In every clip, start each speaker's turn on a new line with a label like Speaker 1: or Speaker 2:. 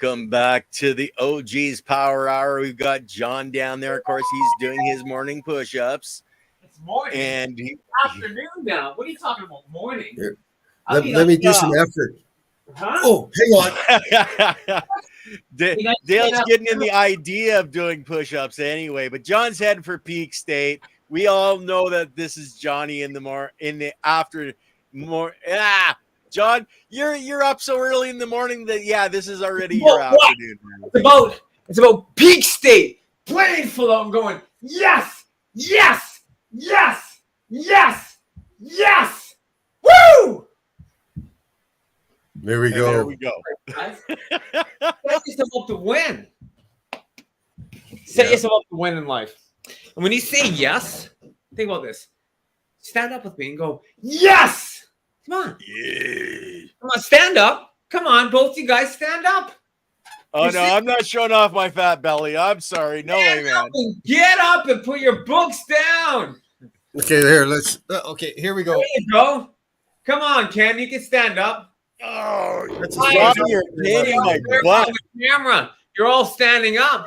Speaker 1: Welcome back to the OG's Power Hour. We've got John down there. Of course, he's doing his morning push-ups.
Speaker 2: It's morning.
Speaker 1: And
Speaker 2: afternoon now. What are you talking about? Morning.
Speaker 3: Here, let me do some effort.
Speaker 2: Huh?
Speaker 3: Oh, hang on.
Speaker 1: Dale's getting in the idea of doing push-ups anyway, but John's heading for peak state. We all know that this is Johnny in the after more. John, you're up so early in the morning that this is already your afternoon.
Speaker 2: It's about peak state. Playing full out and going, yes, yes, yes, yes, yes. Woo!
Speaker 3: There we go.
Speaker 1: There we go.
Speaker 2: Set yourself up to win. Set yourself up to win in life. And when you say yes, think about this. Stand up with me and go, yes! Come on.
Speaker 1: Yeah.
Speaker 2: Come on, stand up. Come on, both you guys stand up.
Speaker 1: Oh, no, I'm not showing off my fat belly. I'm sorry. No way, man.
Speaker 2: Get up and put your books down.
Speaker 3: Okay, there. Let's. Okay, here we go.
Speaker 2: There you go. Come on, Ken. You can stand up.
Speaker 1: Oh,
Speaker 3: That's
Speaker 1: you're hitting my butt.
Speaker 2: Camera. You're all standing up.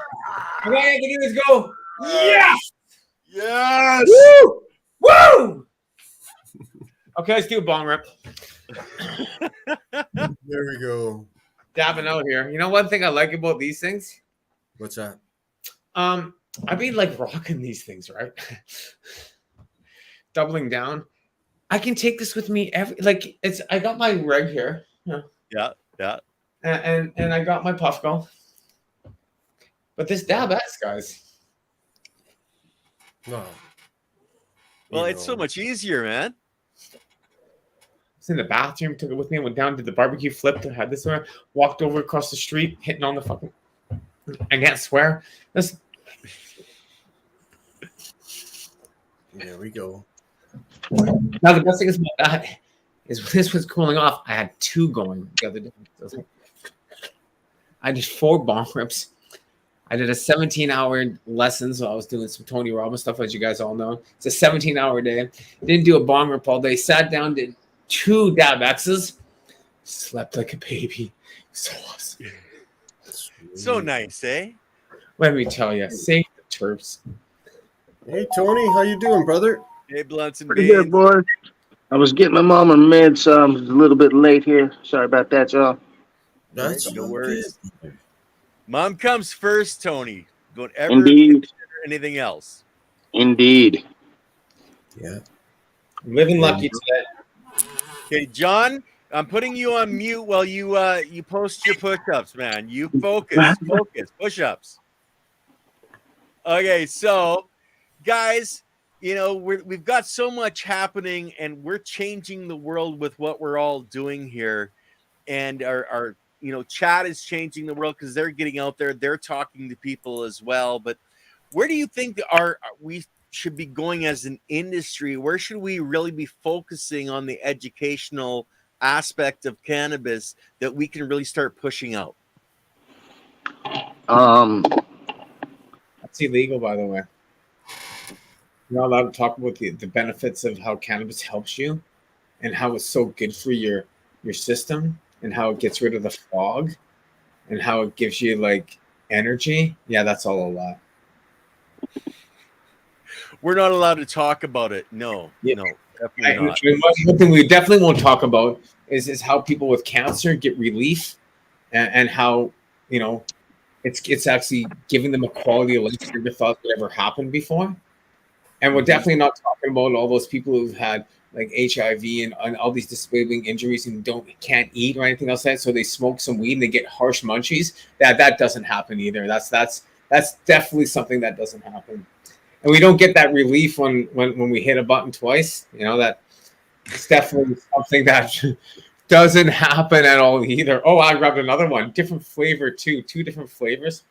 Speaker 2: All I have to do is go, yes!
Speaker 1: Yes!
Speaker 2: Woo! Woo! Okay, let's do a bong rip.
Speaker 3: There we go.
Speaker 2: Dabbing out here. You know one thing I like about these things?
Speaker 3: What's that?
Speaker 2: I be like rocking these things, right? Doubling down. I can take this with me I got my reg here.
Speaker 1: Yeah.
Speaker 2: And I got my puff go. But this dab ass, guys.
Speaker 3: No.
Speaker 1: Well, it's so much easier, man.
Speaker 2: I was in the bathroom, took it with me, went down to the barbecue, flipped, had this one, walked over across the street, hitting on the fucking. I can't swear. This.
Speaker 3: There we go.
Speaker 2: Now the best thing is about that is when this was cooling off, I had two going the other day. I did 4 bong rips. I did a 17-hour lesson, so I was doing some Tony Robbins stuff, as you guys all know. It's a 17-hour day. Didn't do a bong rip all day. Sat down, did 2 dab X's. Slept like a baby. So awesome.
Speaker 1: So nice, eh?
Speaker 2: Let me tell you, save the Terps.
Speaker 3: Hey, Tony, how you doing, brother?
Speaker 1: Hey, Blunts and
Speaker 4: Pretty good, boys. I was getting my mom on meds, so I'm a little bit late here. Sorry about that, y'all.
Speaker 3: That's
Speaker 1: no worries. Mom comes first, Tony. Don't ever
Speaker 4: Indeed.
Speaker 1: consider anything else.
Speaker 4: Indeed.
Speaker 3: Yeah.
Speaker 2: Living lucky today.
Speaker 1: Okay, John, I'm putting you on mute while you post your push-ups, man. You focus, push-ups. Okay, so guys, you know, we've got so much happening, and we're changing the world with what we're all doing here, and our chat is changing the world because they're getting out there, they're talking to people as well. But where do you think we should be going as an industry? Where should we really be focusing on the educational aspect of cannabis that we can really start pushing out?
Speaker 2: That's illegal, by the way. You're not allowed to talk about the benefits of how cannabis helps you and how it's so good for your system and how it gets rid of the fog and how it gives you like energy. Yeah, that's all a lot.
Speaker 1: We're not allowed to talk about it. No, definitely not.
Speaker 2: One thing we definitely won't talk about is how people with cancer get relief and how, it's actually giving them a quality of life they never thought would ever happen before. And we're definitely not talking about all those people who've had like HIV and all these disabling injuries and can't eat or anything else like that. So they smoke some weed and they get harsh munchies. That doesn't happen either. That's definitely something that doesn't happen. And we don't get that relief when we hit a button twice. That it's definitely something that doesn't happen at all either. Oh, I grabbed another one. Different flavor too. 2 different flavors.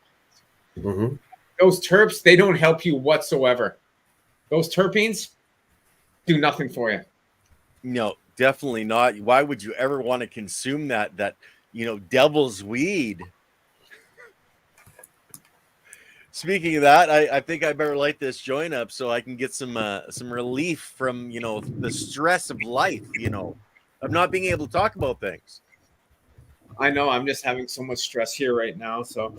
Speaker 3: Mm-hmm.
Speaker 2: Those terps, they don't help you whatsoever. Those terpenes do nothing for you.
Speaker 1: No, definitely not. Why would you ever want to consume that devil's weed? Speaking of that, I think I better light this joint up so I can get some relief from the stress of life, of not being able to talk about things.
Speaker 2: I know. I'm just having so much stress here right now. So,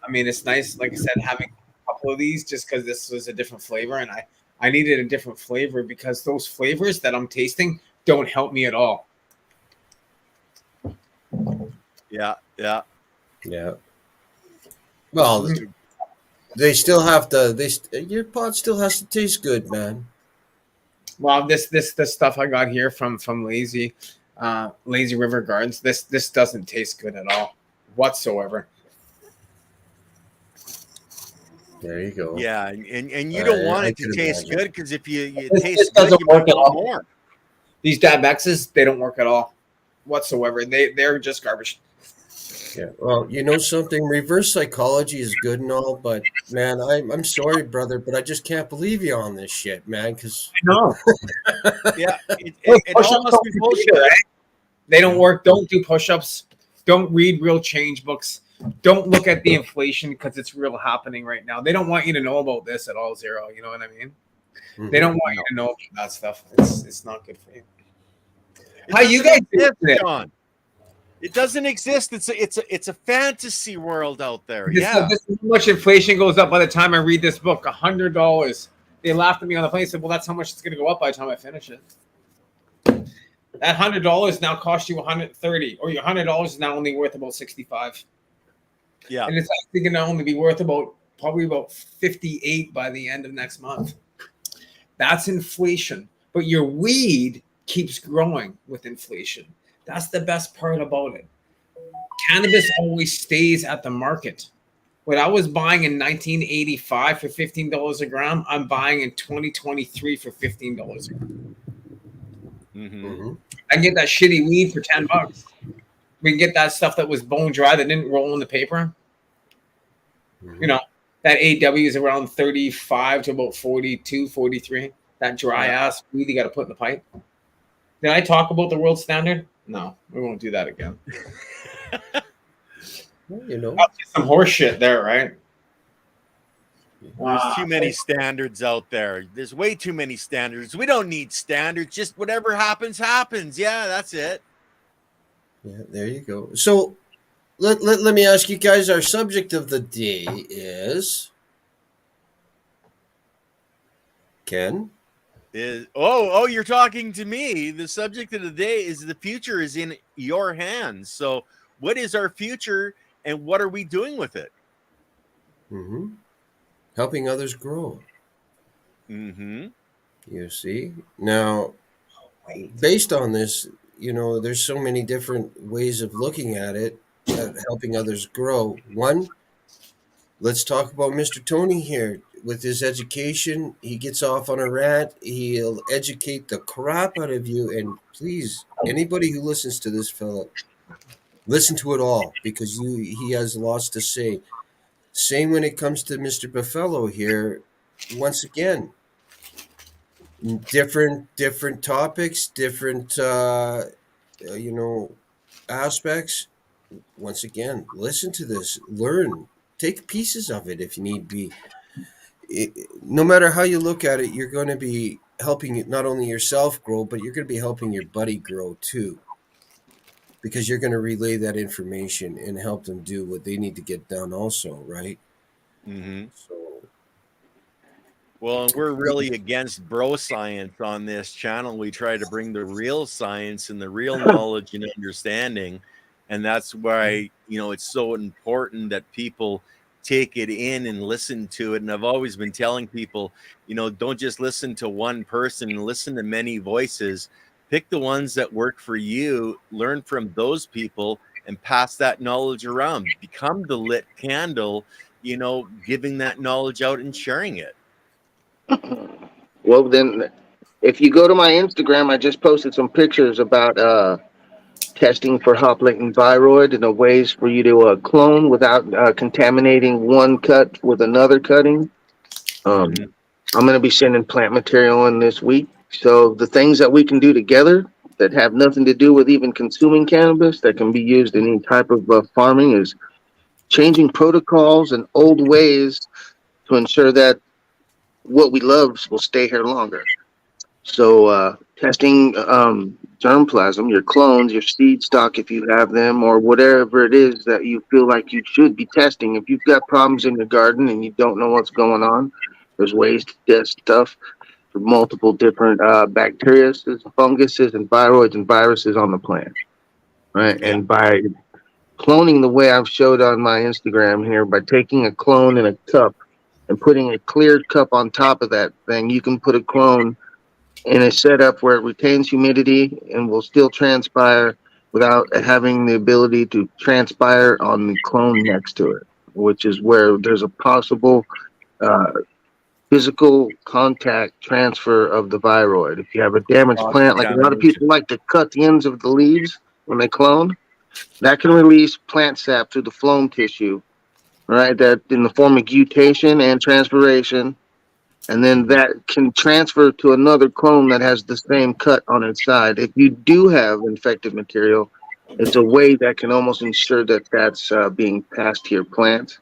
Speaker 2: I mean, it's nice, like I said, having a couple of these just because this was a different flavor, and I needed a different flavor because those flavors that I'm tasting don't help me at all.
Speaker 1: Yeah, yeah.
Speaker 3: Yeah. Well, they still have to. Your pot still has to taste good, man.
Speaker 2: Well, this stuff I got here from Lazy River Gardens. This doesn't taste good at all whatsoever.
Speaker 3: There you go.
Speaker 1: Yeah, and you don't want
Speaker 3: I
Speaker 1: it to
Speaker 3: can
Speaker 1: taste
Speaker 3: imagine.
Speaker 1: good because if you
Speaker 2: This
Speaker 1: taste good,
Speaker 2: doesn't
Speaker 1: you
Speaker 2: work
Speaker 1: might
Speaker 2: at
Speaker 1: want
Speaker 2: all.
Speaker 1: more.
Speaker 2: These Dab X's, they don't work at all whatsoever. They're just garbage.
Speaker 3: Yeah. Well, you know something. Reverse psychology is good and all, but man, I'm sorry, brother, but I just can't believe you on this shit, man. Because
Speaker 2: No,
Speaker 1: Yeah, it all must be bullshit.
Speaker 2: right? They don't work. Don't do push-ups. Don't read real change books. Don't look at the inflation because it's real happening right now. They don't want you to know about this at all, Zero. You know what I mean? They don't want you to know about that stuff. It's not good for you. How you guys doing today?
Speaker 1: John? It doesn't exist. It's a fantasy world out there.
Speaker 2: This
Speaker 1: Yeah.
Speaker 2: is how much inflation goes up by the time I read this book. $100. They laughed at me on the plane. Said, "Well, that's how much it's going to go up by the time I finish it." That $100 now cost you $130, or your $100 is now only worth about $65.
Speaker 1: Yeah.
Speaker 2: And it's actually going to only be worth probably about $58 by the end of next month. That's inflation. But your weed keeps growing with inflation. That's the best part about it. Cannabis always stays at the market. What I was buying in 1985 for $15 a gram, I'm buying in 2023 for $15 a gram. I can get that shitty weed for $10. We can get that stuff that was bone dry that didn't roll in the paper. You know, that AW is around 35 to about 42, 43. That dry ass weed you got to put in the pipe. Did I talk about the world standard? No, we won't do that again.
Speaker 3: Well, you know,
Speaker 2: Some horse shit there, right?
Speaker 1: There's too many standards out there. There's way too many standards. We don't need standards. Just whatever happens, happens. Yeah, that's it.
Speaker 3: yeah, there you go. So let me ask you guys. Our subject of the day is Ken.
Speaker 1: You're talking to me. The subject of the day is the future is in your hands. So what is our future and what are we doing with it?
Speaker 3: Helping others grow. You see? Now, based on this, you know, there's so many different ways of looking at it, helping others grow. One, let's talk about Mr. Tony here. With his education, he gets off on a rant. He'll educate the crap out of you. And please, anybody who listens to this fella, listen to it all because he has lots to say. Same when it comes to Mr. Berfelo here. Once again, different topics, different aspects. Once again, listen to this, learn, take pieces of it if you need be. No matter how you look at it, you're going to be helping not only yourself grow, but you're going to be helping your buddy grow too. Because you're going to relay that information and help them do what they need to get done also, right? So,
Speaker 1: well, and we're really against bro science on this channel. We try to bring the real science and the real knowledge and understanding. And that's why, it's so important that people take it in and listen to it. And I've always been telling people, don't just listen to one person, listen to many voices. Pick the ones that work for you, learn from those people, and pass that knowledge around. Become the lit candle, giving that knowledge out and sharing it.
Speaker 4: Well, then, if you go to my Instagram, I just posted some pictures about testing for hop-latent viroid and the ways for you to clone without contaminating one cut with another cutting. I'm going to be sending plant material in this week. So the things that we can do together that have nothing to do with even consuming cannabis that can be used in any type of farming is changing protocols and old ways to ensure that what we love will stay here longer. So testing germplasm, your clones, your seed stock, if you have them, or whatever it is that you feel like you should be testing. If you've got problems in your garden and you don't know what's going on, there's ways to test stuff for multiple different bacteria, funguses, and viroids and viruses on the plant, right?
Speaker 1: Yeah.
Speaker 4: And by cloning the way I've showed on my Instagram here, by taking a clone in a cup and putting a clear cup on top of that thing, you can put a clone in a setup where it retains humidity and will still transpire without having the ability to transpire on the clone next to it, which is where there's a possible uh, physical contact transfer of the viroid. If you have a damaged plant, like a lot of
Speaker 1: Contamination.
Speaker 4: people like to cut the ends of the leaves when they clone, that can release plant sap through the phloem tissue, right? That in the form of guttation and transpiration, and then that can transfer to another clone that has the same cut on its side. If you do have infected material, it's a way that can almost ensure that that's being passed to your plant.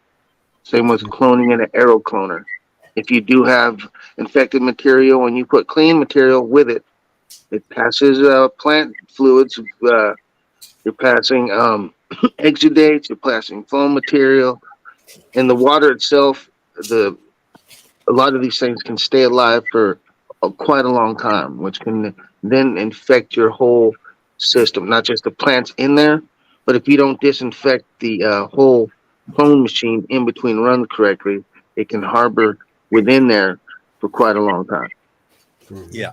Speaker 4: Same with cloning in an aerocloner. If you do have infected material and you put clean material with it, it passes plant fluids. You're passing exudates, you're passing foam material, and the water itself. The A lot of these things can stay alive for quite a long time, which can then infect your whole system, not just the plants in there, but if you don't disinfect the whole clone machine in between runs correctly, it can harbor within there for quite a long time.
Speaker 1: Yeah.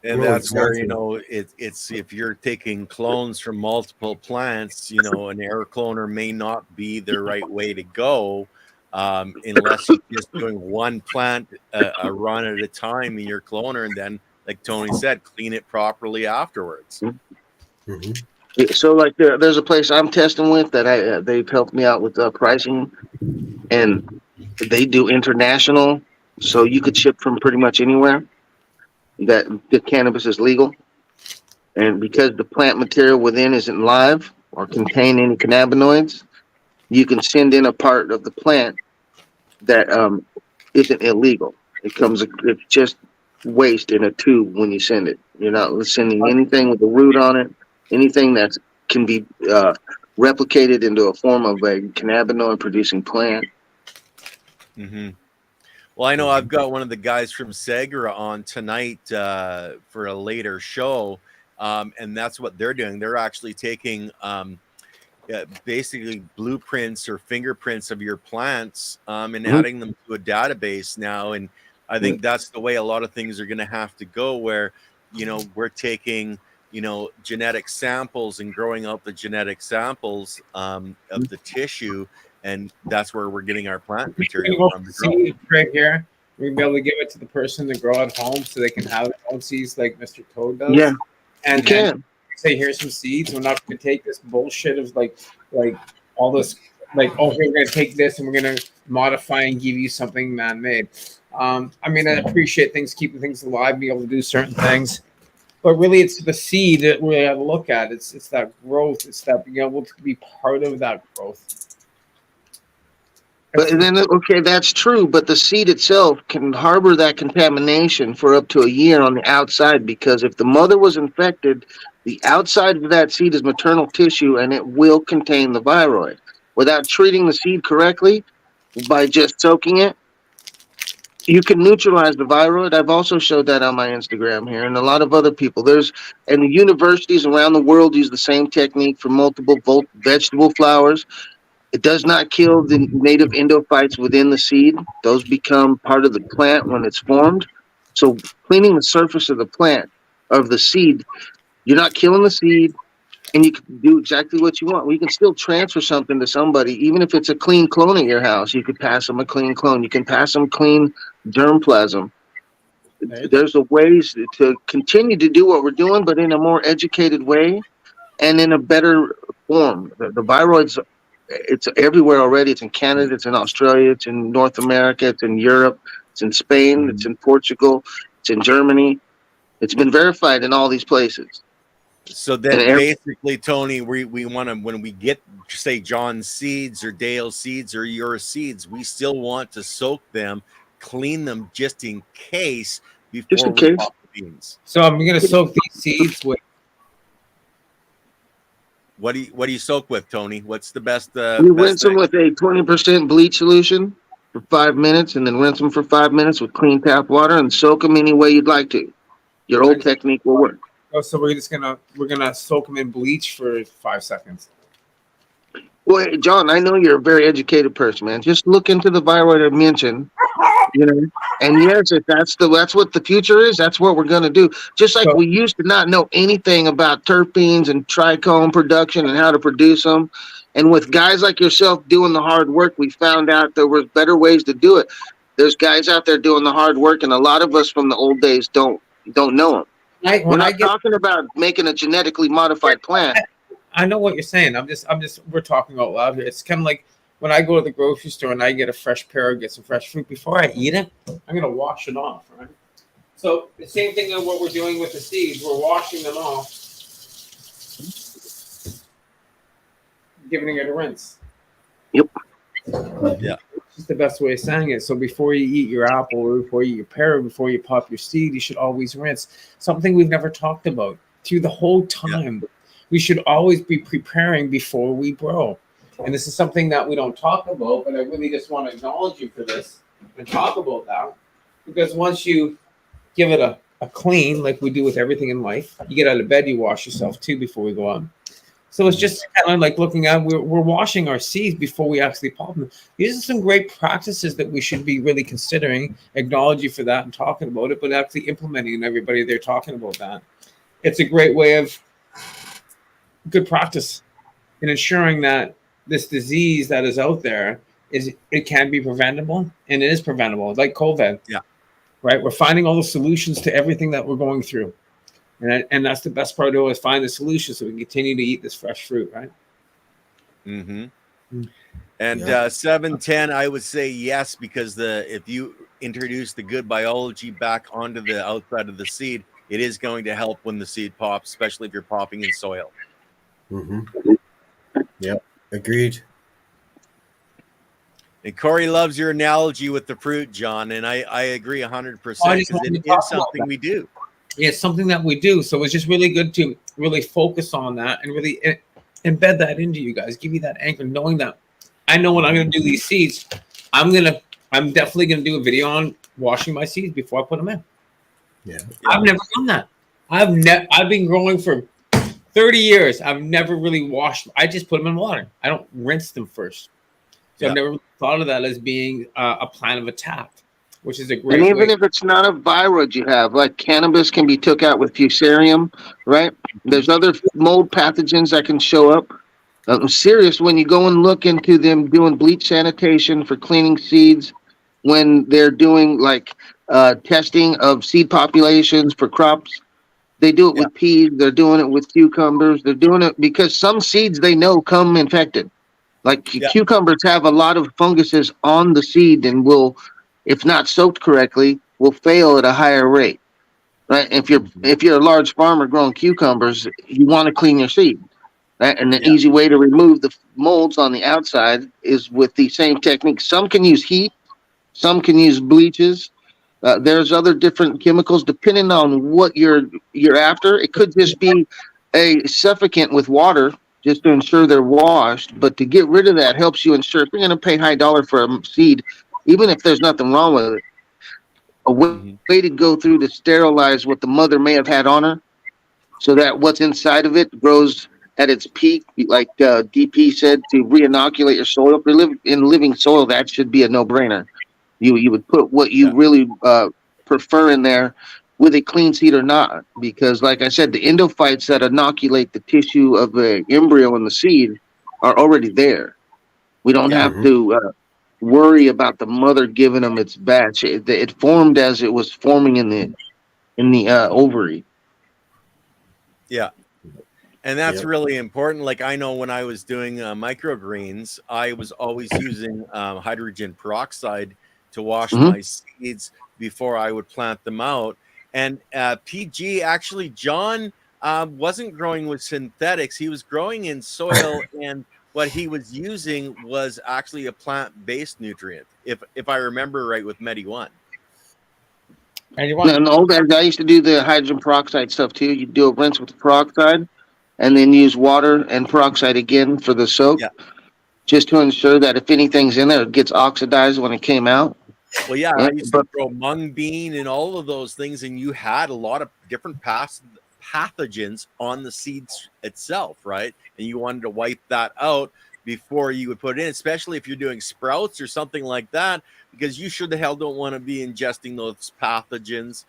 Speaker 1: And
Speaker 3: Well,
Speaker 1: that's where,
Speaker 3: exactly.
Speaker 1: it's if you're taking clones from multiple plants, an air cloner may not be the right way to go, unless you're just doing one plant a run at a time in your cloner, and then, like Tony said, clean it properly afterwards.
Speaker 3: Mm-hmm.
Speaker 4: So, like, there's a place I'm testing with that they've helped me out with pricing, and they do international, so you could ship from pretty much anywhere that the cannabis is legal. And because the plant material within isn't live or contain any cannabinoids, you can send in a part of the plant that isn't illegal. It's just waste in a tube when you send it. You're not sending anything with a root on it, anything that can be replicated into a form of a cannabinoid producing plant.
Speaker 1: Mm-hmm. Well, I know I've got one of the guys from Segra on tonight for a later show, and that's what they're doing. They're actually taking basically blueprints or fingerprints of your plants and adding them to a database now. And I think that's the way a lot of things are going to have to go, where, we're taking, genetic samples and growing out the genetic samples of the tissue. And that's where we're getting our plant material from.
Speaker 2: Seeds right here. We're gonna be able to give it to the person to grow at home so they can have their own seeds like Mr. Toad does.
Speaker 4: Yeah,
Speaker 2: and
Speaker 4: you can.
Speaker 2: say, here's some seeds. We're not going to take this bullshit of like all this, like, oh, we're going to take this and we're going to modify and give you something man-made. I mean, I appreciate things, keeping things alive, being able to do certain things, but really, it's the seed that we have to look at. It's that growth. It's that being able to be part of that growth.
Speaker 4: But then, okay, that's true. But the seed itself can harbor that contamination for up to a year on the outside, because if the mother was infected, the outside of that seed is maternal tissue, and it will contain the viroid. Without treating the seed correctly, by just soaking it, you can neutralize the viroid. I've also showed that on my Instagram here, and a lot of other people. And the universities around the world use the same technique for multiple vegetable flowers. It does not kill the native endophytes within the seed. Those become part of the plant when it's formed. So cleaning the surface of the plant, of the seed, you're not killing the seed, and you can do exactly what you want. We can still transfer something to somebody, even if it's a clean clone at your house. You could pass them a clean clone. You can pass them clean germplasm. There's a ways to continue to do what we're doing, but in a more educated way and in a better form. The viroids, it's everywhere already. It's in Canada, it's in Australia, it's in North America, it's in Europe, it's in Spain, it's in Portugal, it's in Germany. It's been verified in all these places.
Speaker 1: So then basically, Tony, we want to, when we get, say, John's seeds or Dale's seeds or your seeds, we still want to soak them clean them just in case
Speaker 4: Just
Speaker 1: before
Speaker 4: in
Speaker 1: we
Speaker 4: case.
Speaker 1: pop the beans.
Speaker 2: So I'm going to soak these seeds with.
Speaker 1: What do you soak with, Tony? What's the best
Speaker 4: You
Speaker 1: best
Speaker 4: rinse them
Speaker 1: thing?
Speaker 4: with a 20% bleach solution for 5 minutes, and then rinse them for 5 minutes with clean tap water, and soak them any way you'd like to. Your old technique will work.
Speaker 2: Oh, so we're gonna soak them in bleach for 5 seconds.
Speaker 4: Well, hey, John, I know you're a very educated person, man. Just look into the viroid I mentioned, you know. And yes, if that's what the future is, that's what we're gonna do. Just like
Speaker 2: So
Speaker 4: we used to not know anything about terpenes and trichome production and how to produce them. And with guys like yourself doing the hard work, we found out there was better ways to do it. There's guys out there doing the hard work, and a lot of us from the old days don't know them. We're
Speaker 2: when I
Speaker 4: not
Speaker 2: get,
Speaker 4: talking about making a genetically modified plant.
Speaker 2: I know what you're saying. We're talking out loud here. It's kind of like when I go to the grocery store and I get a fresh pear, get some fresh fruit. Before I eat it, I'm gonna wash it off, right? So the same thing of what we're doing with the seeds. We're washing them off, giving it a rinse.
Speaker 4: Yep.
Speaker 1: Yeah.
Speaker 2: It's the best way of saying it. So before you eat your apple, or before you eat your pear, or before you pop your seed, you should always rinse. Something we've never talked about through the whole time. Yeah. We should always be preparing before we grow. And this is something that we don't talk about, but I really just want to acknowledge you for this and talk about that. Because once you give it a clean, like we do with everything in life, you get out of bed, you wash yourself too before we go on. So it's just kind of like looking at, we're washing our seeds before we actually pop them. These are some great practices that we should be really considering, acknowledge you for that and talking about it, but actually implementing, and everybody there talking about that. It's a great way of good practice in ensuring that this disease that is out there it can be preventable, and it is preventable, like COVID.
Speaker 1: Yeah.
Speaker 2: Right? We're finding all the solutions to everything that we're going through. And that's the best part, is find the solution so we can continue to eat this fresh fruit, right?
Speaker 1: Mm-hmm. And 710, I would say yes, because if you introduce the good biology back onto the outside of the seed, it is going to help when the seed pops, especially if you're popping in soil.
Speaker 3: Mm-hmm. Yep, agreed.
Speaker 1: And Corey loves your analogy with the fruit, John, and I agree 100% because it is something we do.
Speaker 2: It's something that we do. So it's just really good to really focus on that and really embed that into you guys. Give you that anchor, knowing that I know when I'm going to do these seeds, I'm definitely going to do a video on washing my seeds before I put them in.
Speaker 3: Yeah.
Speaker 2: I've never done that. I've been growing for 30 years. I've never really washed. I just put them in water. I don't rinse them first. So I've never thought of that as being a plan of attack, which is a great
Speaker 4: And even
Speaker 2: way.
Speaker 4: if it's not a viroid you have, like cannabis can be took out with fusarium, right? There's other mold pathogens that can show up. I'm serious when you go and look into them doing bleach sanitation for cleaning seeds, when they're doing like testing of seed populations for crops. They do it with peas. They're doing it with cucumbers. They're doing it because some seeds they know come infected. Like cucumbers have a lot of funguses on the seed and will, if not soaked correctly, will fail at a higher rate. Right? If you're a large farmer growing cucumbers, you want to clean your seed. Right? And the easy way to remove the molds on the outside is with the same technique. Some can use heat, some can use bleaches. There's other different chemicals depending on what you're after. It could just be a suffocant with water just to ensure they're washed. But to get rid of that helps you ensure if you're going to pay high dollar for a seed, even if there's nothing wrong with it, a way to go through to sterilize what the mother may have had on her, so that what's inside of it grows at its peak, like DP said, to re-inoculate your soil. If you live in living soil, that should be a no-brainer. You would put what you really prefer in there, with a clean seed or not, because like I said, the endophytes that inoculate the tissue of the embryo and the seed are already there. We don't have to worry about the mother giving them its batch. It formed as it was forming in the ovary.
Speaker 1: Yeah. And that's really important. Like I know when I was doing microgreens, I was always using hydrogen peroxide to wash my seeds before I would plant them out. And PG, actually, John wasn't growing with synthetics. He was growing in soil and what he was using was actually a plant-based nutrient, if I remember right, with Medi One.
Speaker 2: And you
Speaker 4: No,
Speaker 2: want
Speaker 4: in the old days, I used to do the hydrogen peroxide stuff too. You do a rinse with the peroxide, and then use water and peroxide again for the soak,
Speaker 1: Yeah.
Speaker 4: just to ensure that if anything's in there, it gets oxidized when it came out.
Speaker 1: Well, yeah,
Speaker 4: Yeah,
Speaker 1: I used to
Speaker 4: but
Speaker 1: grow mung bean and all of those things, and you had a lot of different pathogens on the seeds itself, right? And you wanted to wipe that out before you would put it in, especially if you're doing sprouts or something like that, because you sure the hell don't want to be ingesting those pathogens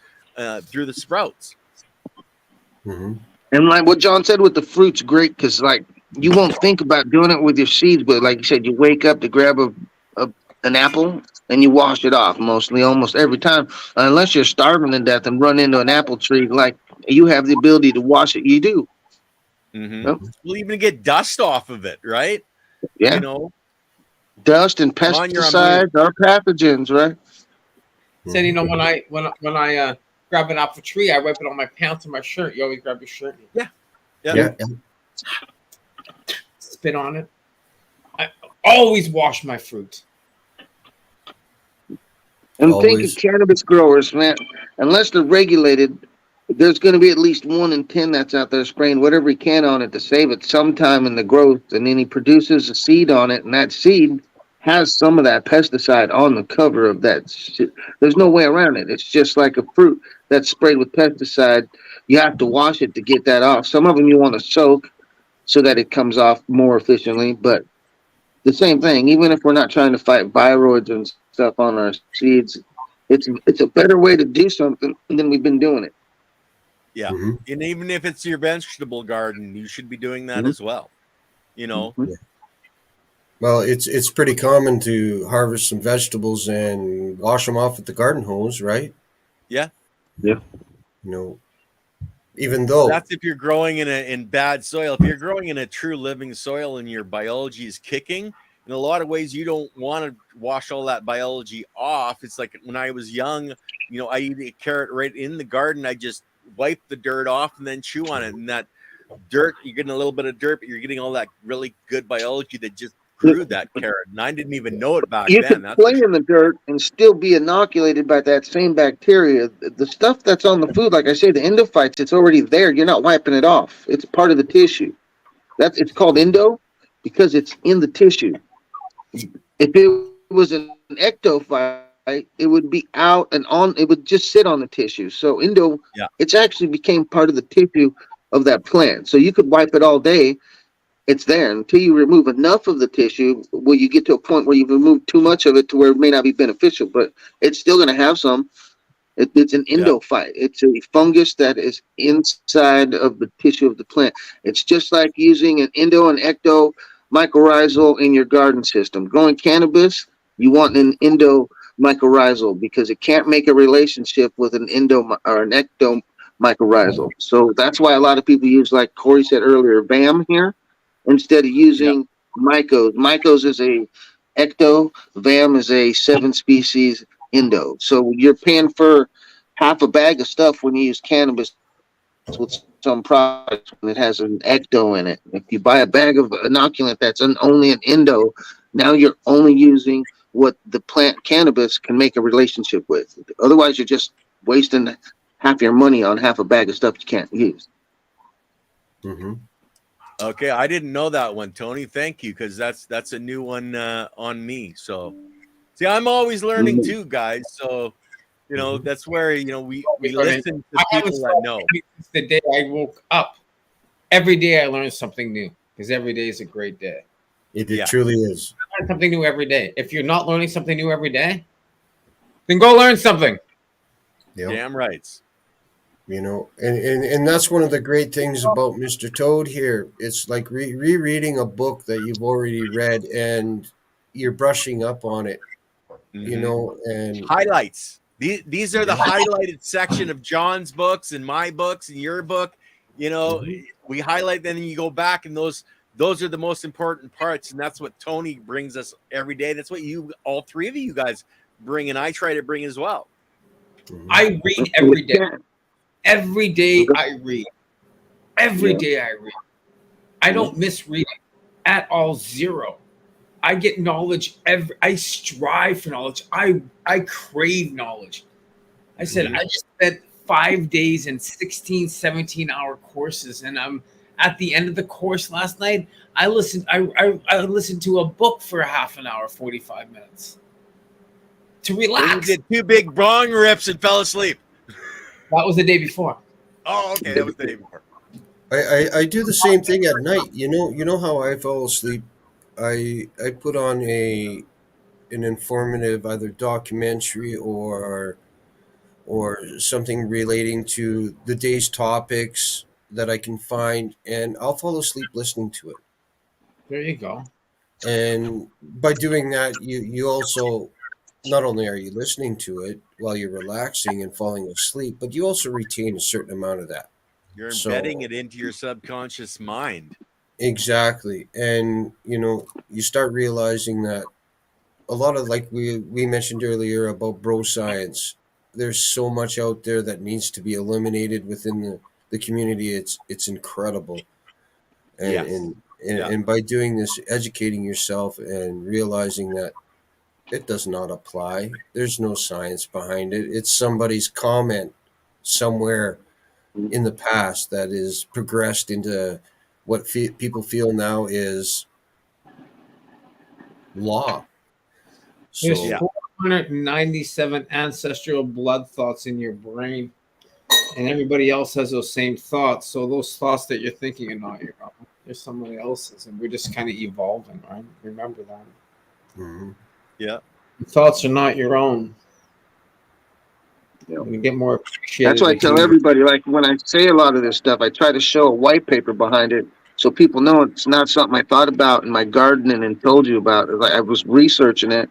Speaker 1: through the sprouts.
Speaker 3: Mm-hmm.
Speaker 4: and like what John said with the fruits, great, because like you won't think about doing it with your seeds, but like you said, you wake up to grab an apple and you wash it off mostly, almost every time, unless you're starving to death and run into an apple tree. Like you have the ability to wash it, you do.
Speaker 1: Mm-hmm.
Speaker 4: Yep.
Speaker 1: We'll even get dust off of it, right?
Speaker 4: Yeah,
Speaker 1: You know,
Speaker 4: dust and
Speaker 1: John, you're on mute.
Speaker 4: pesticides are pathogens, right?
Speaker 2: said, you know, when I grab an apple tree, I wipe it on my pants and my shirt. You always grab your shirt,
Speaker 1: Yeah.
Speaker 3: Yeah.
Speaker 2: spit on it. I always wash my fruit.
Speaker 4: And think
Speaker 3: Always.
Speaker 4: of cannabis growers, man. Unless they're regulated, there's going to be at least 1 in 10 that's out there spraying whatever he can on it to save it sometime in the growth, and then he produces a seed on it, and that seed has some of that pesticide on the cover of that shit. There's no way around it. It's just like a fruit that's sprayed with pesticide. You have to wash it to get that off. Some of them you want to soak so that it comes off more efficiently, but the same thing. Even if we're not trying to fight viroids and stuff on our seeds, it's a better way to do something than we've been doing it.
Speaker 1: Yeah.
Speaker 3: Mm-hmm.
Speaker 1: And even if it's your vegetable garden, you should be doing that as well. You know,
Speaker 4: Mhm.
Speaker 3: Well, it's pretty common to harvest some vegetables and wash them off with the garden hose, right?
Speaker 1: yeah.
Speaker 3: You know, even though
Speaker 1: That's if you're growing in bad soil. If you're growing in a true living soil and your biology is kicking, in a lot of ways you don't want to wash all that biology off. It's like when I was young, you know, I eat a carrot right in the garden. I just wipe the dirt off and then chew on it. And that dirt, you're getting a little bit of dirt, but you're getting all that really good biology that just grew that carrot. And I didn't even know it back
Speaker 4: You
Speaker 1: then.
Speaker 4: could
Speaker 1: That's
Speaker 4: play in the dirt and still be inoculated by that same bacteria. The stuff that's on the food, like I say, the endophytes, it's already there. You're not wiping it off. It's part of the tissue. It's called endo because it's in the tissue. If it was an ectophyte, it would be out and on. It would just sit on the tissue. So endo,
Speaker 1: Yeah.
Speaker 4: it's actually became part of the tissue of that plant. So you could wipe it all day. It's there until you remove enough of the tissue. Will you get to a point where you've removed too much of it to where it may not be beneficial, but it's still going to have some. It's an
Speaker 1: Yeah.
Speaker 4: endophyte. It's a fungus that is inside of the tissue of the plant. It's just like using an endo and ecto mycorrhizal in your garden system. Growing cannabis, you want an endo mycorrhizal because it can't make a relationship with an endo or an ecto mycorrhizal. So that's why a lot of people use, like Corey said earlier, VAM here instead of
Speaker 1: Yeah.
Speaker 4: using mycos. Mycos is a ecto, VAM is a 7 species endo. So you're paying for half a bag of stuff when you use cannabis with some products when it has an ecto in it. If you buy a bag of inoculant that's only an endo, now you're only using what the plant cannabis can make a relationship with. Otherwise, you're just wasting half your money on half a bag of stuff you can't use.
Speaker 3: mm-hmm.
Speaker 1: Okay, I didn't know that one, Tony. Thank you, because that's a new one on me. So, see, I'm always learning too, guys. So, you know, that's where we listen to
Speaker 2: I haven't
Speaker 1: people that
Speaker 2: stopped
Speaker 1: know.
Speaker 2: since the day I woke up. Every day I learn something new because every day is a great day.
Speaker 3: It
Speaker 1: Yeah.
Speaker 3: truly is.
Speaker 2: Learn something new every day. If you're not learning something new every day, then go learn something.
Speaker 3: Yeah.
Speaker 1: Damn rights.
Speaker 3: You know, and that's one of the great things about Mr. Toad here. It's like rereading a book that you've already read and you're brushing up on it, you
Speaker 1: Mhm.
Speaker 3: know, and
Speaker 1: Highlights. These are the highlighted section of John's books and my books and your book. You know, we highlight them and you go back, and those are the most important parts, and that's what Tony brings us every day. That's what all three of you guys bring, and I try to bring as well.
Speaker 2: I read every day. Every day I read. Every day I read. I don't miss reading. at all zero. I get knowledge I strive for knowledge. I crave knowledge. I said I just spent 5 days in 16, 17-hour courses, and I'm at the end of the course last night. I listened to a book for half an hour, 45 minutes to relax.
Speaker 1: Then you did 2 big bong rips and fell asleep.
Speaker 2: That was the day before.
Speaker 1: Oh, okay, that was the day before.
Speaker 3: I do the same thing at night. You know how I fall asleep. I put on an informative either documentary or something relating to the day's topics that I can find, and I'll fall asleep listening to it.
Speaker 2: There you go.
Speaker 3: And by doing that, you also, not only are you listening to it while you're relaxing and falling asleep, but you also retain a certain amount of that.
Speaker 1: You're embedding it into your subconscious mind.
Speaker 3: Exactly. And you start realizing that a lot of, like we mentioned earlier about bro science, there's so much out there that needs to be eliminated within the community. It's incredible. And and by doing this, educating yourself and realizing that it does not apply. There's no science behind it. It's somebody's comment somewhere in the past that is progressed into what people feel now is law.
Speaker 2: There's
Speaker 3: So
Speaker 2: 497 ancestral blood thoughts in your brain, and everybody else has those same thoughts. So those thoughts that you're thinking are not your own. They're somebody else's, and we're just kind of evolving, right? Remember that.
Speaker 1: Yeah.
Speaker 2: Your thoughts are not your own. You get more appreciated.
Speaker 4: That's why I tell everybody, like when I say a lot of this stuff, I try to show a white paper behind it so people know it's not something I thought about in my gardening and told you about. I was researching it.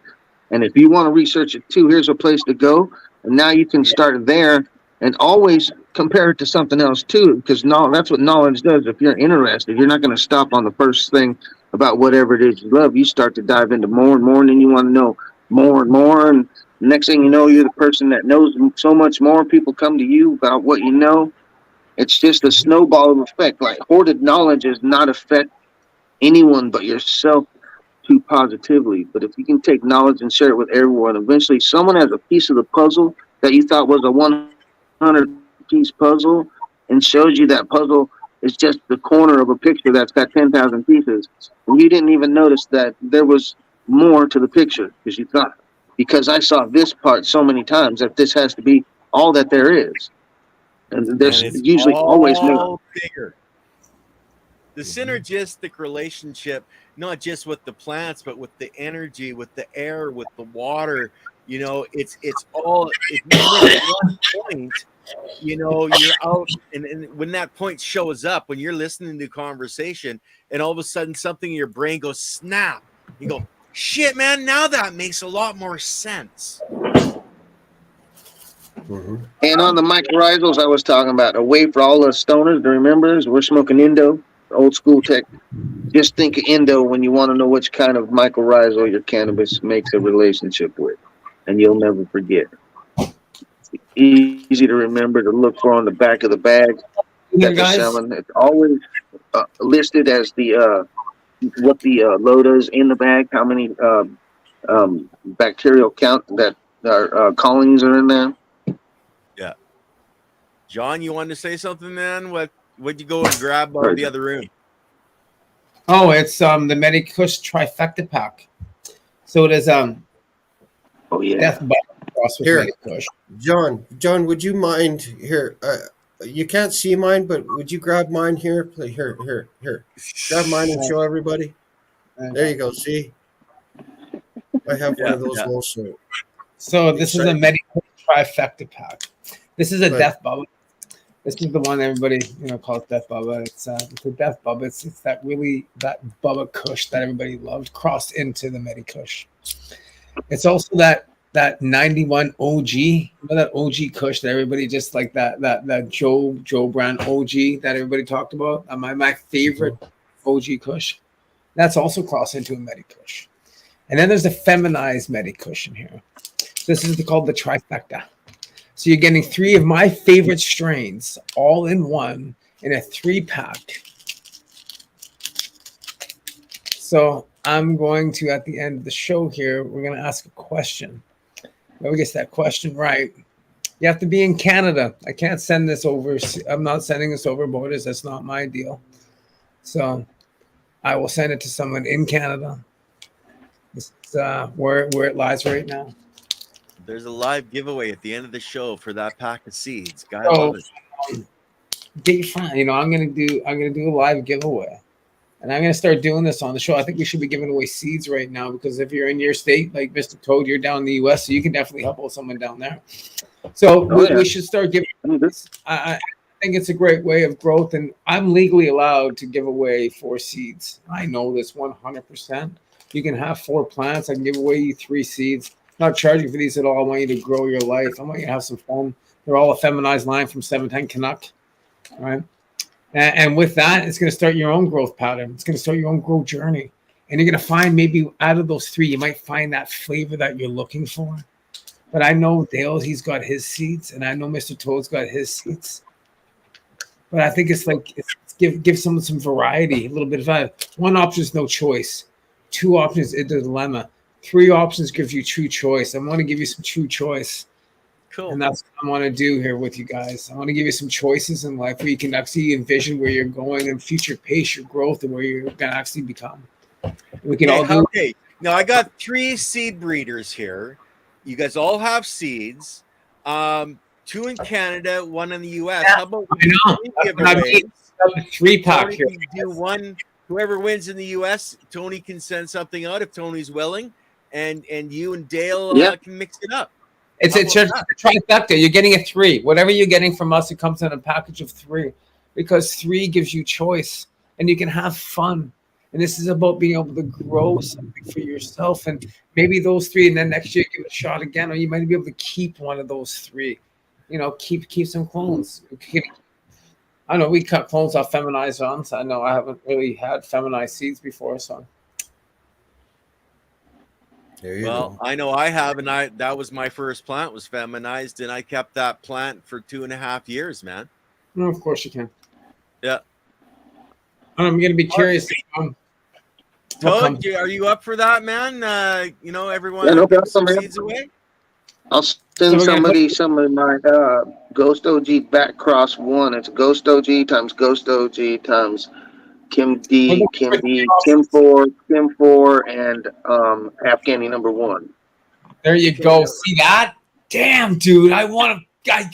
Speaker 4: And if you want to research it too, here's a place to go. And now you can start there and always compare it to something else too, because that's what knowledge does. If you're interested, you're not going to stop on the first thing about whatever it is you love. You start to dive into more and more, and then you want to know more and more. And next thing you know, you're the person that knows so much more. People come to you about what you know. It's just a snowball effect. Like hoarded knowledge does not affect anyone but yourself too positively. But if you can take knowledge and share it with everyone, eventually someone has a piece of the puzzle that you thought was a 100-piece puzzle and shows you that puzzle is just the corner of a picture that's got 10,000 pieces. And you didn't even notice that there was more to the picture because you thought, because I saw this part so many times, that this has to be all that there is. And there's usually always more.
Speaker 1: Bigger. The synergistic relationship, not just with the plants, but with the energy, with the air, with the water, it's all, if you miss one point, you're out. And when that point shows up, when you're listening to conversation and all of a sudden something in your brain goes snap, you go, shit, man, now that makes a lot more sense.
Speaker 4: And on the mycorrhizals I was talking about, a way for all the stoners to remember is we're smoking Indo, old school tech. Just think of Indo when you want to know which kind of mycorrhizal your cannabis makes a relationship with, and you'll never forget. Easy to remember to look for on the back of the bag that they're selling. It's always listed as the what the load is in the bag, how many bacterial count that colonies are in there.
Speaker 1: Yeah. John, you wanted to say something, man? What'd you go and grab out of the other room?
Speaker 2: Oh, it's the Medikush trifecta pack. So it is Death Cross with
Speaker 3: here,
Speaker 2: Medikush.
Speaker 3: John, would you mind here? You can't see mine, but would you grab mine here? Here. Grab mine and show everybody. There you go. See, I have one of those also.
Speaker 2: So this is a Medikush trifecta pack. This is a Death Bubba. This is the one everybody calls Death Bubba. It's a Death Bubba. It's that Bubba Kush that everybody loved crossed into the Medikush. It's also that 91 OG. Remember that OG Kush that everybody just like that Joe brand OG that everybody talked about? My favorite OG Kush. That's also crossed into a Medikush. And then there's the feminized Medikush in here. This is called the trifecta. So you're getting 3 of my favorite strains all in one in a 3-pack. So I'm going to, at the end of the show here, we're going to ask a question. Whoever gets that question right, you have to be in Canada. I can't send this over. I'm not sending this over borders. That's not my deal. So I will send it to someone in Canada. This is where it lies right now.
Speaker 1: There's a live giveaway at the end of the show for that pack of seeds. Guy,
Speaker 2: So,
Speaker 1: love it.
Speaker 2: Get fine. You know, I'm gonna do a live giveaway. And I'm going to start doing this on the show. I think we should be giving away seeds right now because if you're in your state, like Mr. Toad, you're down in the U.S., so you can definitely help out someone down there. So we should start giving. I think it's a great way of growth, and I'm legally allowed to give away 4 seeds. I know this 100%. You can have 4 plants. I can give away you 3 seeds. I'm not charging for these at all. I want you to grow your life. I want you to have some fun. They're all a feminized line from 710 Canuck. All right. And with that, it's going to start your own growth pattern. It's going to start your own growth journey. And you're going to find maybe out of those 3, you might find that flavor that you're looking for. But I know Dale, he's got his seeds, and I know Mr. Toad's got his seeds. But I think it's like give someone some variety, a little bit of that. 1 option is no choice. 2 options is a dilemma. 3 options gives you true choice. I want to give you some true choice.
Speaker 1: Cool.
Speaker 2: And that's what I want to do here with you guys. I want to give you some choices in life where you can actually envision where you're going and future pace your growth and where you're going to actually become. We can all do.
Speaker 1: Okay. Now I got 3 seed breeders here. You guys all have seeds. 2 in Canada, 1 in the US.
Speaker 2: Yeah,
Speaker 1: How about
Speaker 2: I 3-pack here?
Speaker 1: Do 1. Whoever wins in the US, Tony can send something out if Tony's willing, and you and Dale can mix it up.
Speaker 2: It's a trifecta. You're getting a 3. Whatever you're getting from us, it comes in a package of 3 because 3 gives you choice and you can have fun. And this is about being able to grow something for yourself. And maybe those 3, and then next year give it a shot again, or you might be able to keep one of those 3. You know, keep some clones. I know we cut clones off feminized ones. I know I haven't really had feminized seeds before, so.
Speaker 1: Well, I know I have, and that was my first plant was feminized, and I kept that plant for 2.5 years, man.
Speaker 2: No, of course you can.
Speaker 1: Yeah.
Speaker 2: I'm going to be curious.
Speaker 1: Toad, are you up for that, man? You know, everyone some seeds away.
Speaker 4: I'll send somebody some of my Ghost OG back cross 1. It's Ghost OG times Ghost OG times Kim 4, and Afghani number 1.
Speaker 2: There you go. See that? Damn, dude. I want those.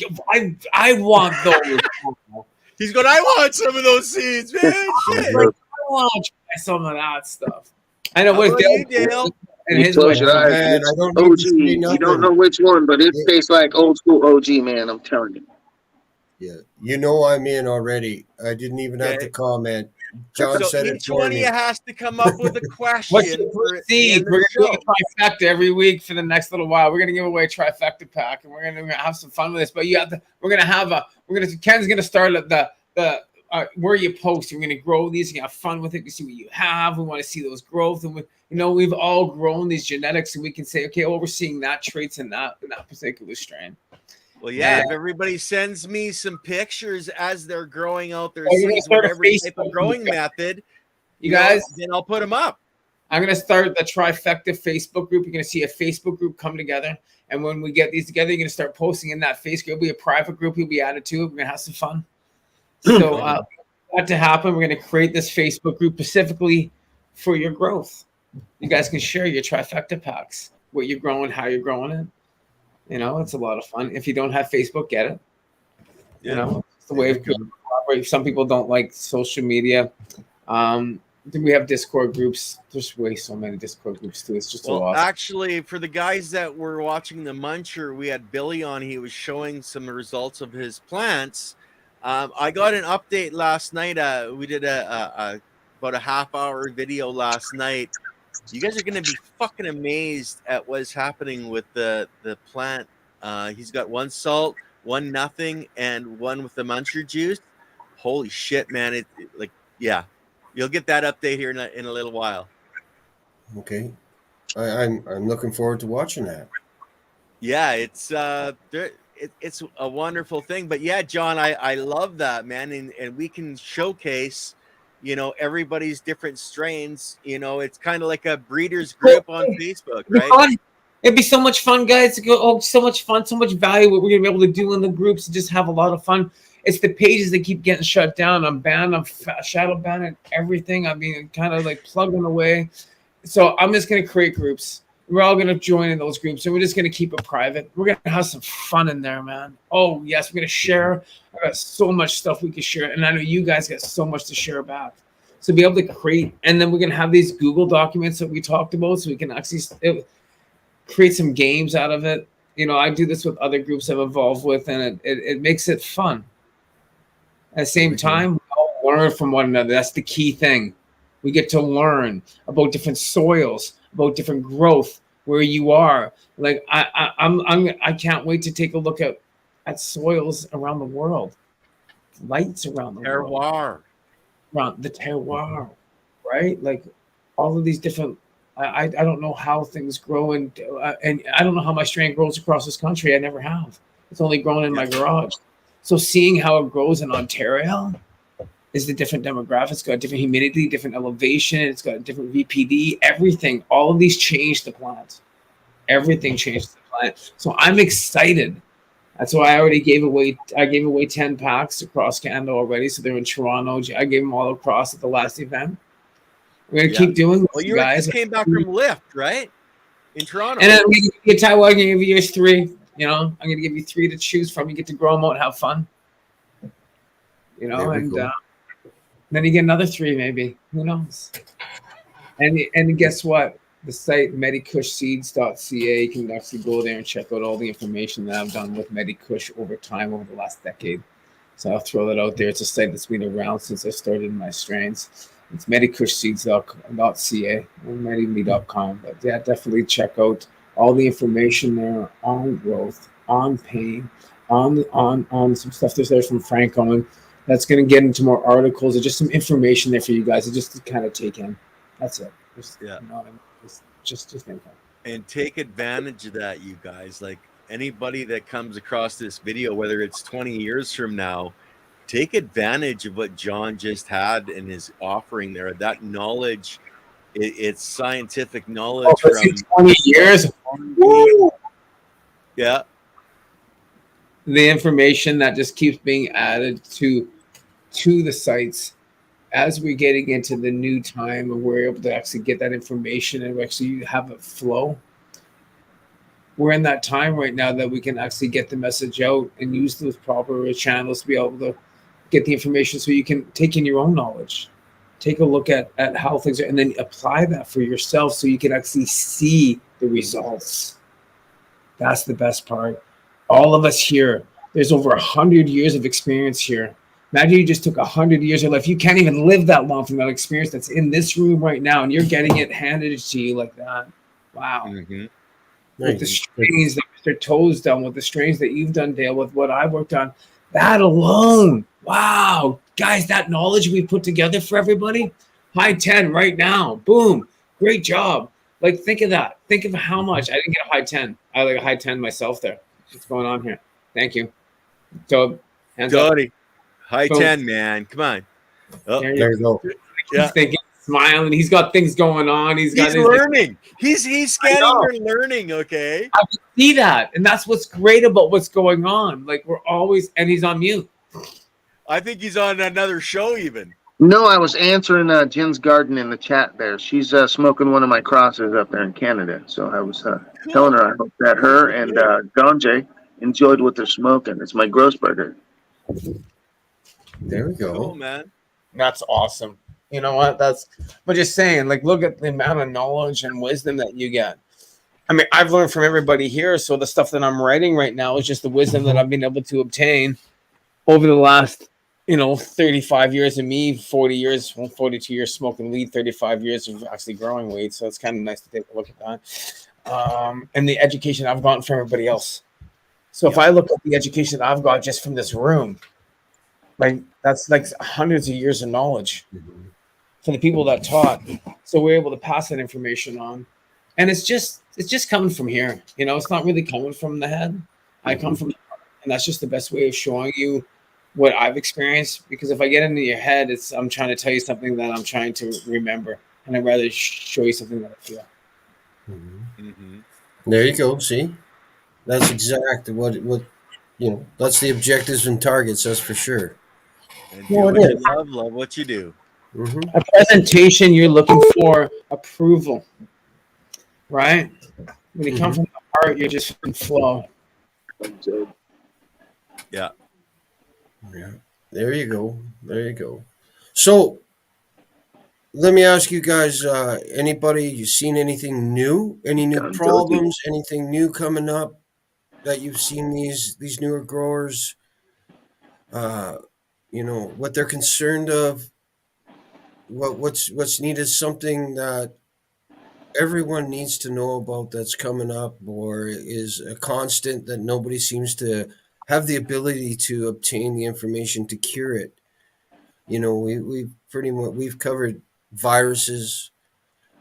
Speaker 1: He's going, I want some of those seeds, man. Shit.
Speaker 2: I want to try some of that stuff. I know what
Speaker 1: Dale.
Speaker 4: And his man, I don't OG. You don't know which one, but it tastes like old school OG, man. I'm telling you.
Speaker 3: Yeah, you know I'm in already. I didn't even have to comment. John said it
Speaker 1: for me. Each one of you has to come up with a question.
Speaker 2: We're going to do a trifecta every week for the next little while. We're going to give away a trifecta pack, and we're going to have some fun with this. But you have to. Ken's going to start at the where you post. We're going to grow these. You have fun with it. We see what you have. We want to see those growth, and we've all grown these genetics, and we can say, okay, we're seeing that traits in that particular strain.
Speaker 1: Well, yeah, if everybody sends me some pictures as they're growing out their seeds, whatever type of growing method,
Speaker 2: you guys,
Speaker 1: then I'll put them up.
Speaker 2: I'm going to start the trifecta Facebook group. You're going to see a Facebook group come together. And when we get these together, you're going to start posting in that Facebook group. It'll be a private group. You'll be added to it. We're going to have some fun. So that to happen, we're going to create this Facebook group specifically for your growth. You guys can share your trifecta packs, what you're growing, how you're growing it. It's a lot of fun. If you don't have Facebook, get it. It's the way of collaborating. Some people don't like social media. We have Discord groups. There's so many Discord groups too. It's just a lot.
Speaker 1: Actually, for the guys that were watching the Muncher, we had Billy on. He was showing some results of his plants. I got an update last night. We did about a half-hour video last night. You guys are going to be fucking amazed at what's happening with the plant. He's got 1 salt, 1 nothing, and 1 with the Muncher juice. Holy shit, man. You'll get that update here in a little while.
Speaker 3: Okay. I'm looking forward to watching that.
Speaker 1: Yeah, it's a wonderful thing. But yeah, John, I love that, man. And we can showcase, everybody's different strains. It's kind of like a breeders group on Facebook, right?
Speaker 2: It'd be so much fun, guys. To go, so much fun, so much value. What we're gonna be able to do in the groups and just have a lot of fun. It's the pages that keep getting shut down. I'm banned. I'm shadow banned and everything. I mean, kind of like plugging away. So I'm just gonna create groups. We're all gonna join in those groups, and we're just gonna keep it private. We're gonna have some fun in there, man. Oh yes, we're gonna share. I got so much stuff we can share, and I know you guys got so much to share back. So be able to create, and then we're gonna have these Google documents that we talked about, so we can actually create some games out of it. I do this with other groups I've involved with, and it makes it fun. At the same time, we all learn from one another. That's the key thing. We get to learn about different soils, about different growth, where you are. Like I can't wait to take a look at soils around the world, lights around the world, around the terroir, right? Like all of these different. I don't know how things grow, and I don't know how my strain grows across this country. I never have. It's only grown in my garage. So seeing how it grows in Ontario is the different demographics. It's got different humidity, different elevation. It's got different VPD, everything. All of these change the plant. Everything changes the plant. So I'm excited. That's why I already gave away 10 packs across Canada already. So they're in Toronto. I gave them all across at the last event. We're going to keep doing this,
Speaker 1: you
Speaker 2: guys.
Speaker 1: Just came back from Lyft, right? In Toronto.
Speaker 2: And then I'm going to give you 3. I'm going to give you 3 to choose from. You get to grow them out and have fun. And then you get another 3 maybe. Who knows? And guess what? The site medikushseeds.ca, you can actually go there and check out all the information that I've done with Medikush over time, over the last decade. So I'll throw that out there. It's a site that's been around since I started my strains. It's medikushseeds.ca or medime.com. But yeah, definitely check out all the information there on growth, on pain, on some stuff there's from Frank Owen. That's going to get into more articles or just some information there for you guys to just kind of take in. That's it. Just think of it.
Speaker 1: And take advantage of that, you guys. Like anybody that comes across this video, whether it's 20 years from now, take advantage of what John just had in his offering there. That knowledge, it's scientific knowledge
Speaker 2: from 20 years. Woo!
Speaker 1: Yeah.
Speaker 2: The information that just keeps being added to the sites as we're getting into the new time, and we're able to actually get that information and actually have it flow. We're in that time right now that we can actually get the message out and use those proper channels to be able to get the information so you can take in your own knowledge, take a look at how things are, and then apply that for yourself so you can actually see the results. That's the best part. All of us here, there's over 100 years of experience here. Imagine you just took 100 years of life. You can't even live that long from that experience that's in this room right now, and you're getting it handed to you like that. Wow.
Speaker 1: Mm-hmm.
Speaker 2: With the strains that Mr. Toe's done, with the strains that you've done, Dale, with what I've worked on, that alone. Wow. Guys, that knowledge we put together for everybody, high 10 right now. Boom. Great job. Like, think of that. Think of how much. I didn't get a high 10. I like a high 10 myself there. What's going on here? Thank you. Toad, hands up.
Speaker 1: High 10, man. Come on.
Speaker 3: Oh, there you go.
Speaker 2: He's thinking, smiling. He's got things going on. He's
Speaker 1: learning. He's scanning and learning, okay?
Speaker 2: I can see that. And that's what's great about what's going on. Like, we're always, and he's on mute.
Speaker 1: I think he's on another show even.
Speaker 4: No, I was answering Jen's garden in the chat there. She's smoking one of my crosses up there in Canada. So I was telling her I hope that her and Donjay enjoyed what they're smoking. It's my Grossberger.
Speaker 3: There we go.
Speaker 1: Cool, man.
Speaker 2: That's awesome. You know what? I'm just saying, like, look at the amount of knowledge and wisdom that you get. I mean, I've learned from everybody here. So the stuff that I'm writing right now is just the wisdom that I've been able to obtain over the last, 35 years of me, 40 years, 42 years smoking weed, 35 years of actually growing weed. So it's kind of nice to take a look at that. And the education I've gotten from everybody else. So if I look at the education I've got just from this room, like that's like hundreds of years of knowledge for the people that taught. So we're able to pass that information on. And it's just coming from here. It's not really coming from the head. I come from the heart. And that's just the best way of showing you what I've experienced, because if I get into your head, I'm trying to tell you something that I'm trying to remember, and I'd rather show you something that I feel.
Speaker 1: Mm-hmm.
Speaker 3: There you go. See, that's exactly what that's the objectives and targets. That's for sure.
Speaker 1: And do
Speaker 2: Well,
Speaker 1: what
Speaker 2: it
Speaker 1: you
Speaker 2: is.
Speaker 1: love what you do.
Speaker 3: Mm-hmm.
Speaker 2: A presentation, you're looking for approval, right? When you come
Speaker 3: Mm-hmm.
Speaker 2: from the heart, you're just in flow.
Speaker 1: Yeah.
Speaker 3: Yeah. There you go. There you go. So let me ask you guys, anybody, you seen anything new? Any new problems? Anything new coming up that you've seen these newer growers, uh, what they're concerned of, what's needed, something that everyone needs to know about that's coming up or is a constant that nobody seems to have the ability to obtain the information to cure it. We've pretty much we've covered viruses,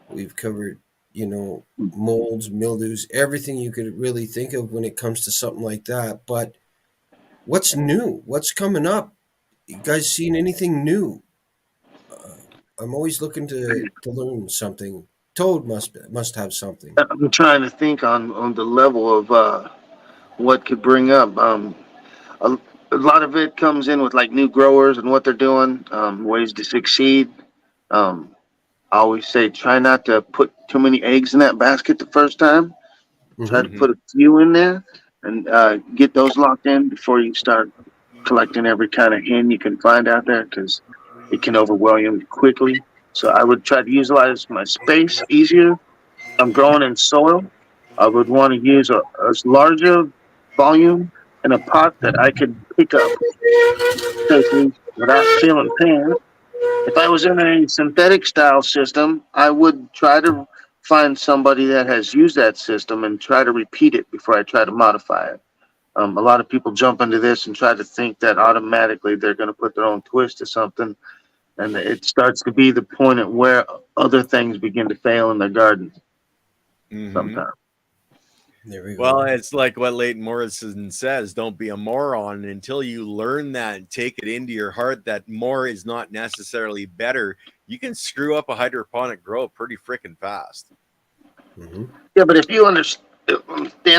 Speaker 3: we've covered, molds, mildews, everything you could really think of when it comes to something like that. But what's new? What's coming up? You guys seen anything new? I'm always looking to learn something. Toad must have something.
Speaker 4: I'm trying to think on the level of what could bring up. A, a lot of it comes in with like new growers and what they're doing, ways to succeed. Um, I always say try not to put too many eggs in that basket the first time. Try to
Speaker 3: Mm-hmm.
Speaker 4: put a few in there and get those locked in before you start collecting every kind of hen you can find out there because it can overwhelm you quickly. So I would try to utilize my space easier. I'm growing in soil. I would want to use a as large a volume in a pot that I could pick up safely without feeling pain. If I was in a synthetic style system, I would try to find somebody that has used that system and try to repeat it before I try to modify it. A lot of people jump into this and try to think that automatically they're going to put their own twist to something, and it starts to be the point at where other things begin to fail in their garden
Speaker 1: Mm-hmm.
Speaker 4: sometimes.
Speaker 3: There we
Speaker 1: Well,
Speaker 3: go.
Speaker 1: it's like what Leighton Morrison says, don't be a moron until you learn that and take it into your heart that more is not necessarily better. You can screw up a hydroponic grow pretty freaking fast.
Speaker 3: Mm-hmm.
Speaker 4: Yeah, but if you understand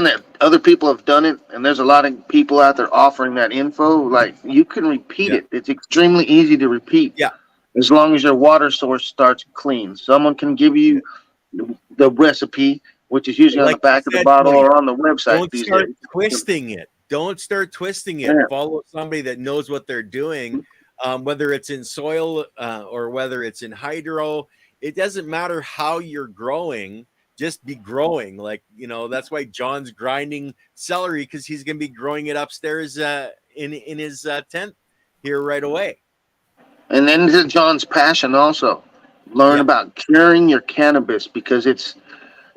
Speaker 4: that other people have done it, and there's a lot of people out there offering that info, like you can repeat
Speaker 1: Yeah.
Speaker 4: it. It's extremely easy to repeat
Speaker 1: Yeah.
Speaker 4: as long as your water source starts clean. Someone can give you the recipe, which is usually on the
Speaker 1: Like you
Speaker 4: back of the
Speaker 1: said,
Speaker 4: bottle
Speaker 1: Tony,
Speaker 4: or on the website
Speaker 1: don't
Speaker 4: these
Speaker 1: start
Speaker 4: days.
Speaker 1: twisting it. Don't start twisting it.
Speaker 4: Yeah.
Speaker 1: Follow somebody that knows what they're doing, whether it's in soil or whether it's in hydro. It doesn't matter how you're growing. Just be growing. Like, that's why John's grinding celery because he's going to be growing it upstairs in his tent here right away.
Speaker 4: And then to John's passion also. Learn
Speaker 1: Yeah.
Speaker 4: about curing your cannabis because it's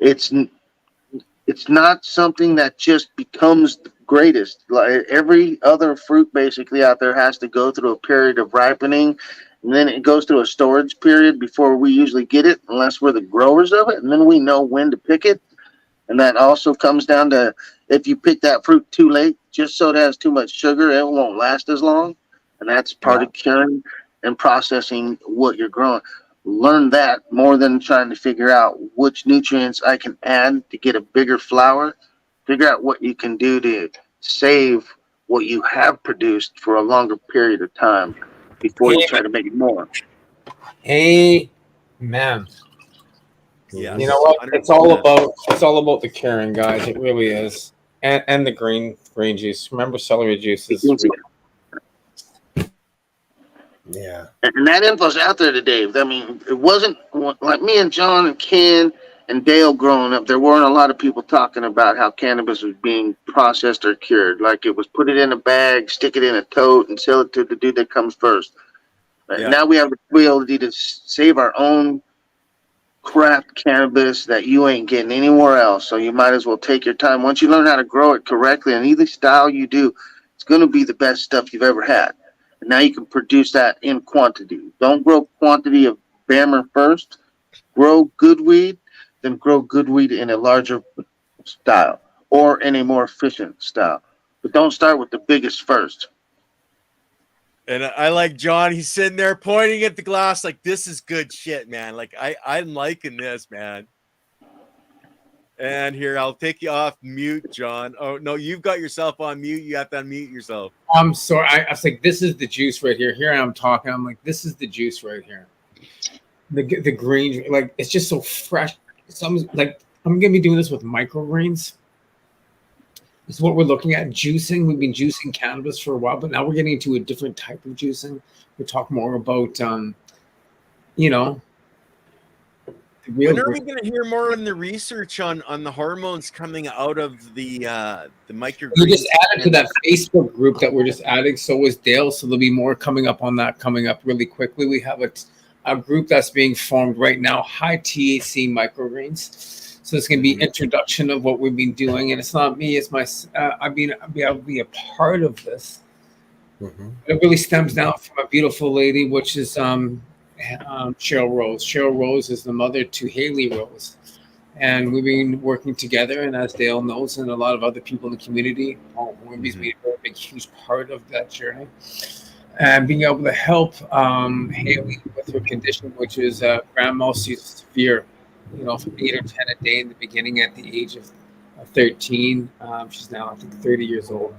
Speaker 4: it's not something that just becomes the greatest. Like every other fruit basically out there has to go through a period of ripening, and then it goes through a storage period before we usually get it, unless we're the growers of it, and then we know when to pick it. And that also comes down to if you pick that fruit too late, just so it has too much sugar, it won't last as long. And that's part
Speaker 1: Yeah.
Speaker 4: of curing and processing what you're growing. Learn that more than trying to figure out which nutrients I can add to get a bigger flower. Figure out what you can do to save what you have produced for a longer period of time before you try to make more.
Speaker 2: Amen. You know
Speaker 1: Yes.
Speaker 2: what? It's all
Speaker 1: 100%.
Speaker 2: about the caring, guys. It really is, and the green juice. Remember, celery juice is really.
Speaker 3: Yeah.
Speaker 4: And that info's out there today. I mean, it wasn't like me and John and Ken and Dale growing up. There weren't a lot of people talking about how cannabis was being processed or cured. Like it was put it in a bag, stick it in a tote, and sell it to the dude that comes first.
Speaker 1: Yeah.
Speaker 4: Now we have the ability to save our own craft cannabis that you ain't getting anywhere else. So you might as well take your time. Once you learn how to grow it correctly, and either style you do, it's going to be the best stuff you've ever had. And now you can produce that in quantity. Don't grow quantity of Bammer first. Grow good weed, then grow good weed in a larger style or in a more efficient style. But don't start with the biggest first.
Speaker 1: And I like John. He's sitting there pointing at the glass like, this is good shit, man. Like I'm liking this, man. And here, I'll take you off mute, John. Oh no, you've got yourself on mute. You have to unmute yourself.
Speaker 2: I'm sorry. I was like, this is the juice right here. Here I am talking. I'm like, this is the juice right here. The green, like it's just so fresh. Some like I'm gonna be doing this with microgreens. This is what we're looking at. Juicing. We've been juicing cannabis for a while, but now we're getting into a different type of juicing. We talk more about, you know, the real.
Speaker 1: When are we going to hear more on the research on the hormones coming out of the microgreens?
Speaker 2: We just added to that Facebook group that we're just adding. So is Dale. So there'll be more coming up on that coming up really quickly. We have a group that's being formed right now. High THC microgreens. So it's going to be introduction of what we've been doing, and it's not me. It's my. I'll be able to be a part of this. Mm-hmm. It really stems down from a beautiful lady, which is Cheryl Rose. Cheryl Rose is the mother to Haley Rose, and we've been working together. And as Dale knows, and a lot of other people in the community, Hornby's been a big, huge part of that journey. And being able to help Haley with her condition, which is grand mal severe. You know, from 8 or 10 a day in the beginning at the age of 13. She's now, I think, 30 years old.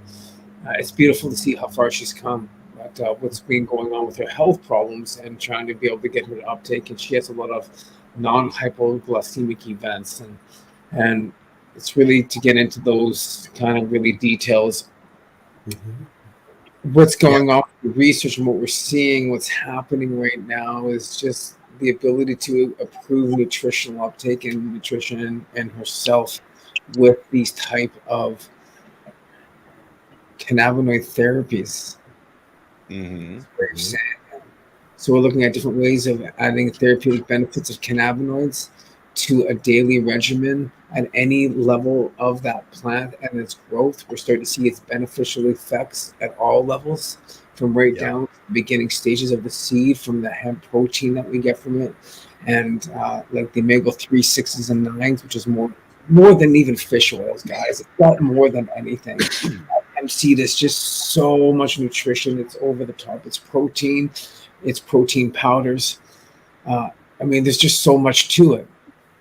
Speaker 2: It's beautiful to see how far she's come, but what's been going on with her health problems and trying to be able to get her to uptake. And she has a lot of non-hypoglycemic events. And it's really to get into those kind of really details. What's going on with research and what we're seeing, what's happening right now is just the ability to improve nutritional uptake and nutrition and herself with these type of cannabinoid therapies. So we're looking at different ways of adding therapeutic benefits of cannabinoids to a daily regimen at any level of that plant and its growth. We're starting to see its beneficial effects at all levels, from right down to the beginning stages of the seed, from the hemp protein that we get from it, and like the omega-3, 6s, and 9s, which is more than even fish oils, guys. It's got more than anything. Hemp seed is just so much nutrition. It's over the top. It's protein powders. I mean, there's just so much to it.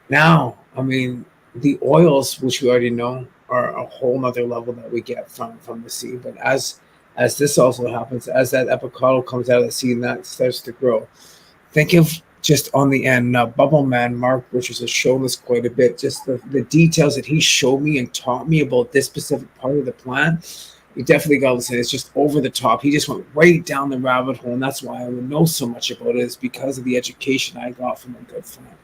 Speaker 2: Now, I mean, the oils, which we already know, are a whole nother level that we get from the seed. But as this also happens, as that epicodal comes out of the seed and that starts to grow, think of just on the end. Now, Bubble Man Mark Richards has shown us quite a bit, just the details that he showed me and taught me about this specific part of the plant. You definitely got to say it's just over the top. He just went right down the rabbit hole, and that's why I would know so much about it, is because of the education I got from a good friend.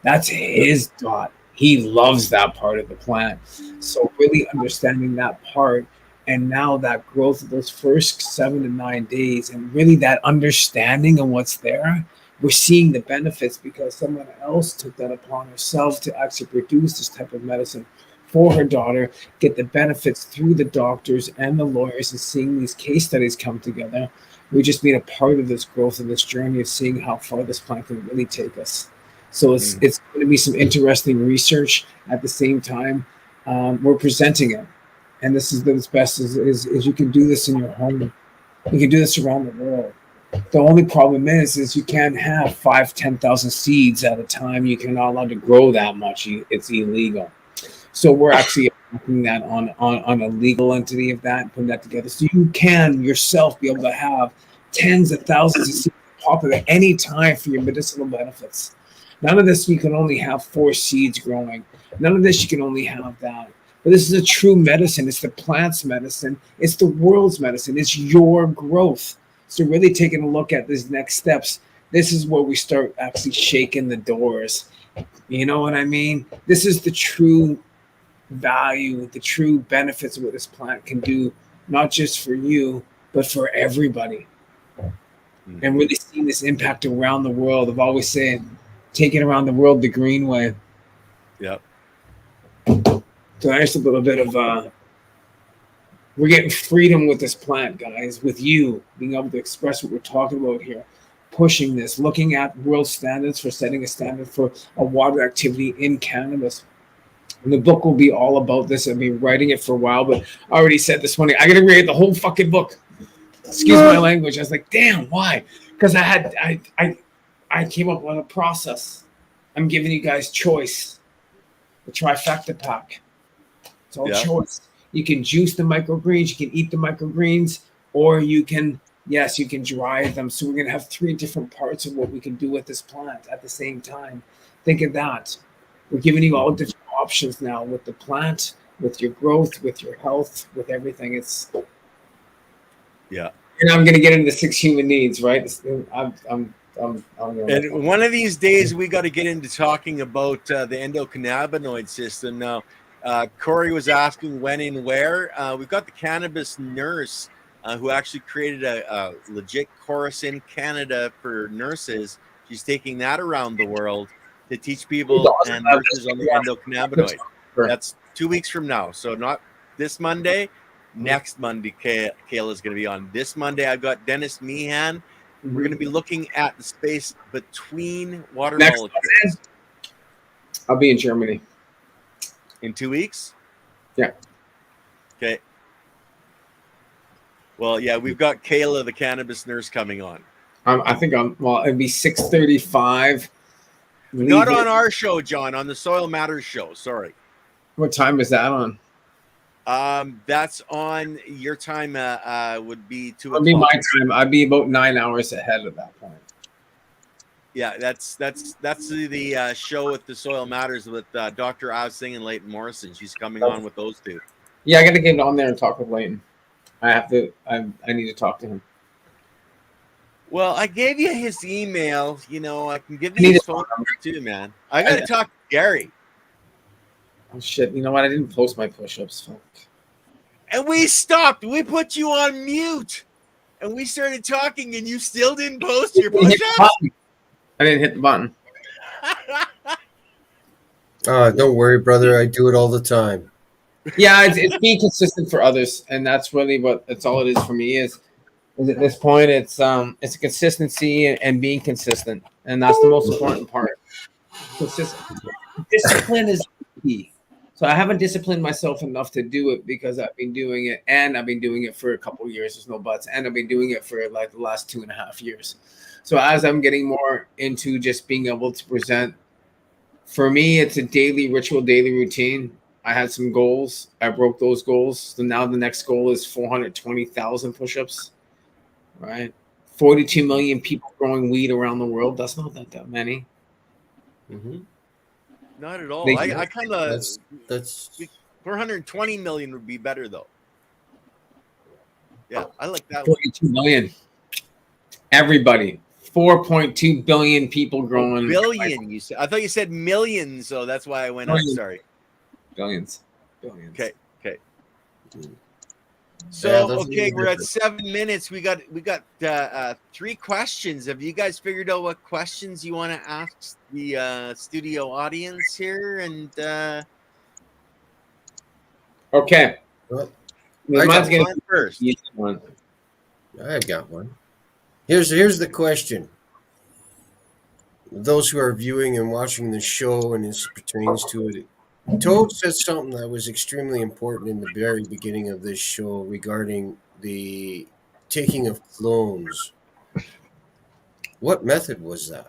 Speaker 2: That's his dot. He loves that part of the plant. So really understanding that part, and now that growth of those first 7 to 9 days, and really that understanding of what's there, we're seeing the benefits because someone else took that upon herself to actually produce this type of medicine for her daughter, get the benefits through the doctors and the lawyers, and seeing these case studies come together. We've just been a part of this growth of this journey of seeing how far this plant can really take us. So it's going to be some interesting research. At the same time, we're presenting it. And this is the best is you can do this in your home. You can do this around the world. The only problem is you can't have 5,000-10,000 seeds at a time. You cannot allowed to grow that much. It's illegal. So we're actually putting that on a legal entity of that, putting that together. So you can yourself be able to have tens of thousands of seeds pop up at any time for your medicinal benefits. None of this you can only have 4 seeds growing. None of this you can only have that. But this is a true medicine. It's the plant's medicine. It's the world's medicine. It's your growth. So really taking a look at these next steps, this is where we start actually shaking the doors. You know what I mean? This is the true value, the true benefits of what this plant can do, not just for you, but for everybody. And really seeing this impact around the world. I've always said, take it around the world the green way.
Speaker 1: Yep.
Speaker 2: So there's a little bit of we're getting freedom with this plant, guys, with you being able to express what we're talking about here, pushing this, looking at world standards for setting a standard for a water activity in cannabis. And the book will be all about this. I've been writing it for a while, but I already said this morning, I got to read the whole fucking book. Excuse my language. I was like, damn, why? Because I came up with a process. I'm giving you guys choice. The trifecta pack. It's all choice. You can juice the microgreens, you can eat the microgreens, or you can dry them. So we're gonna have 3 different parts of what we can do with this plant at the same time. Think of that. We're giving you all different options now with the plant, with your growth, with your health, with everything. It's And I'm gonna get into 6 human needs, right? I'm
Speaker 1: and one of these days we got to get into talking about the endocannabinoid system. Now, Corey was asking when and where. We've got the cannabis nurse who actually created a legit course in Canada for nurses. She's taking that around the world to teach people and nurses on the endocannabinoid. That's 2 weeks from now. So not this Monday. Next Monday, Kayla is going to be on. This Monday, I've got Dennis Meehan. We're going to be looking at the space between water molecules.
Speaker 2: I'll be in Germany.
Speaker 1: In 2 weeks?
Speaker 2: Yeah.
Speaker 1: Okay. Well, yeah, we've got Kayla, the cannabis nurse, coming on.
Speaker 2: I think it'd be 6:35.
Speaker 1: Not on our show, John, on the Soil Matters show. Sorry.
Speaker 2: What time is that on?
Speaker 1: That's on your time. Would be 2 o'clock.
Speaker 2: It'll be my time. I'd be about 9 hours ahead at that point.
Speaker 1: Yeah, that's the show with the Soil Matters with Dr. Oz Singh and Leighton Morrison. She's coming on with those 2.
Speaker 2: Yeah, I got to get on there and talk with Leighton. I need to talk to him.
Speaker 1: Well, I gave you his email. You know, I can give you his phone number too, man. I got to talk to Gary.
Speaker 2: Oh shit! You know what? I didn't post my push-ups. Fuck.
Speaker 1: And we stopped. We put you on mute, and we started talking, and you still didn't post your push-ups.
Speaker 2: I didn't hit the button.
Speaker 3: Don't worry, brother. I do it all the time.
Speaker 2: Yeah, it's being consistent for others, and that's really that's all it is for me. Is at this point, it's a consistency and being consistent, and that's the most important part. Consistent discipline is key. So I haven't disciplined myself enough to do it because I've been doing it, and I've been doing it for a couple of years. There's no buts, and I've been doing it for like the last 2.5 years. So as I'm getting more into just being able to present, for me, it's a daily ritual, daily routine. I had some goals. I broke those goals. So now the next goal is 420,000 push-ups, right? 42 million people growing weed around the world. That's not that many.
Speaker 1: Mm-hmm. Not at all. I kind of
Speaker 3: that's
Speaker 1: 420 million would be better though. Yeah, I like that.
Speaker 2: 42 million. Everybody. 4.2 billion people growing.
Speaker 1: Billion, you said. I thought you said millions, so that's why I went up. Sorry.
Speaker 2: Billions.
Speaker 1: Okay. So we're at 7 minutes. We got 3 questions. Have you guys figured out what questions you want to ask the studio audience here? And
Speaker 2: okay,
Speaker 3: I got
Speaker 1: one first.
Speaker 3: I've got one. Here's the question. Those who are viewing and watching the show and as pertains to it, Toad said something that was extremely important in the very beginning of this show regarding the taking of clones. What method was that?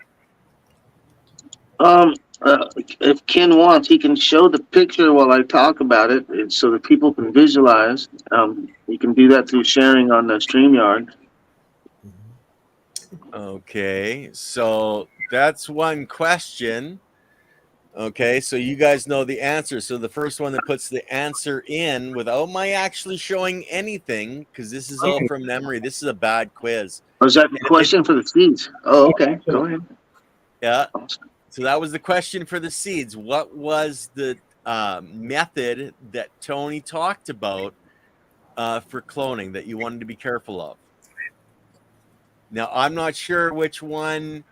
Speaker 4: If Ken wants, he can show the picture while I talk about it, so that people can visualize. You can do that through sharing on the StreamYard.
Speaker 1: Okay, so that's one question. Okay, so you guys know the answer. So the first one that puts the answer in without my actually showing anything, because this is all from memory. This is a bad quiz.
Speaker 4: Was that the question for the seeds? Oh, okay. Go ahead.
Speaker 1: Yeah. So that was the question for the seeds. What was the method that Tony talked about for cloning that you wanted to be careful of? Now, I'm not sure which one.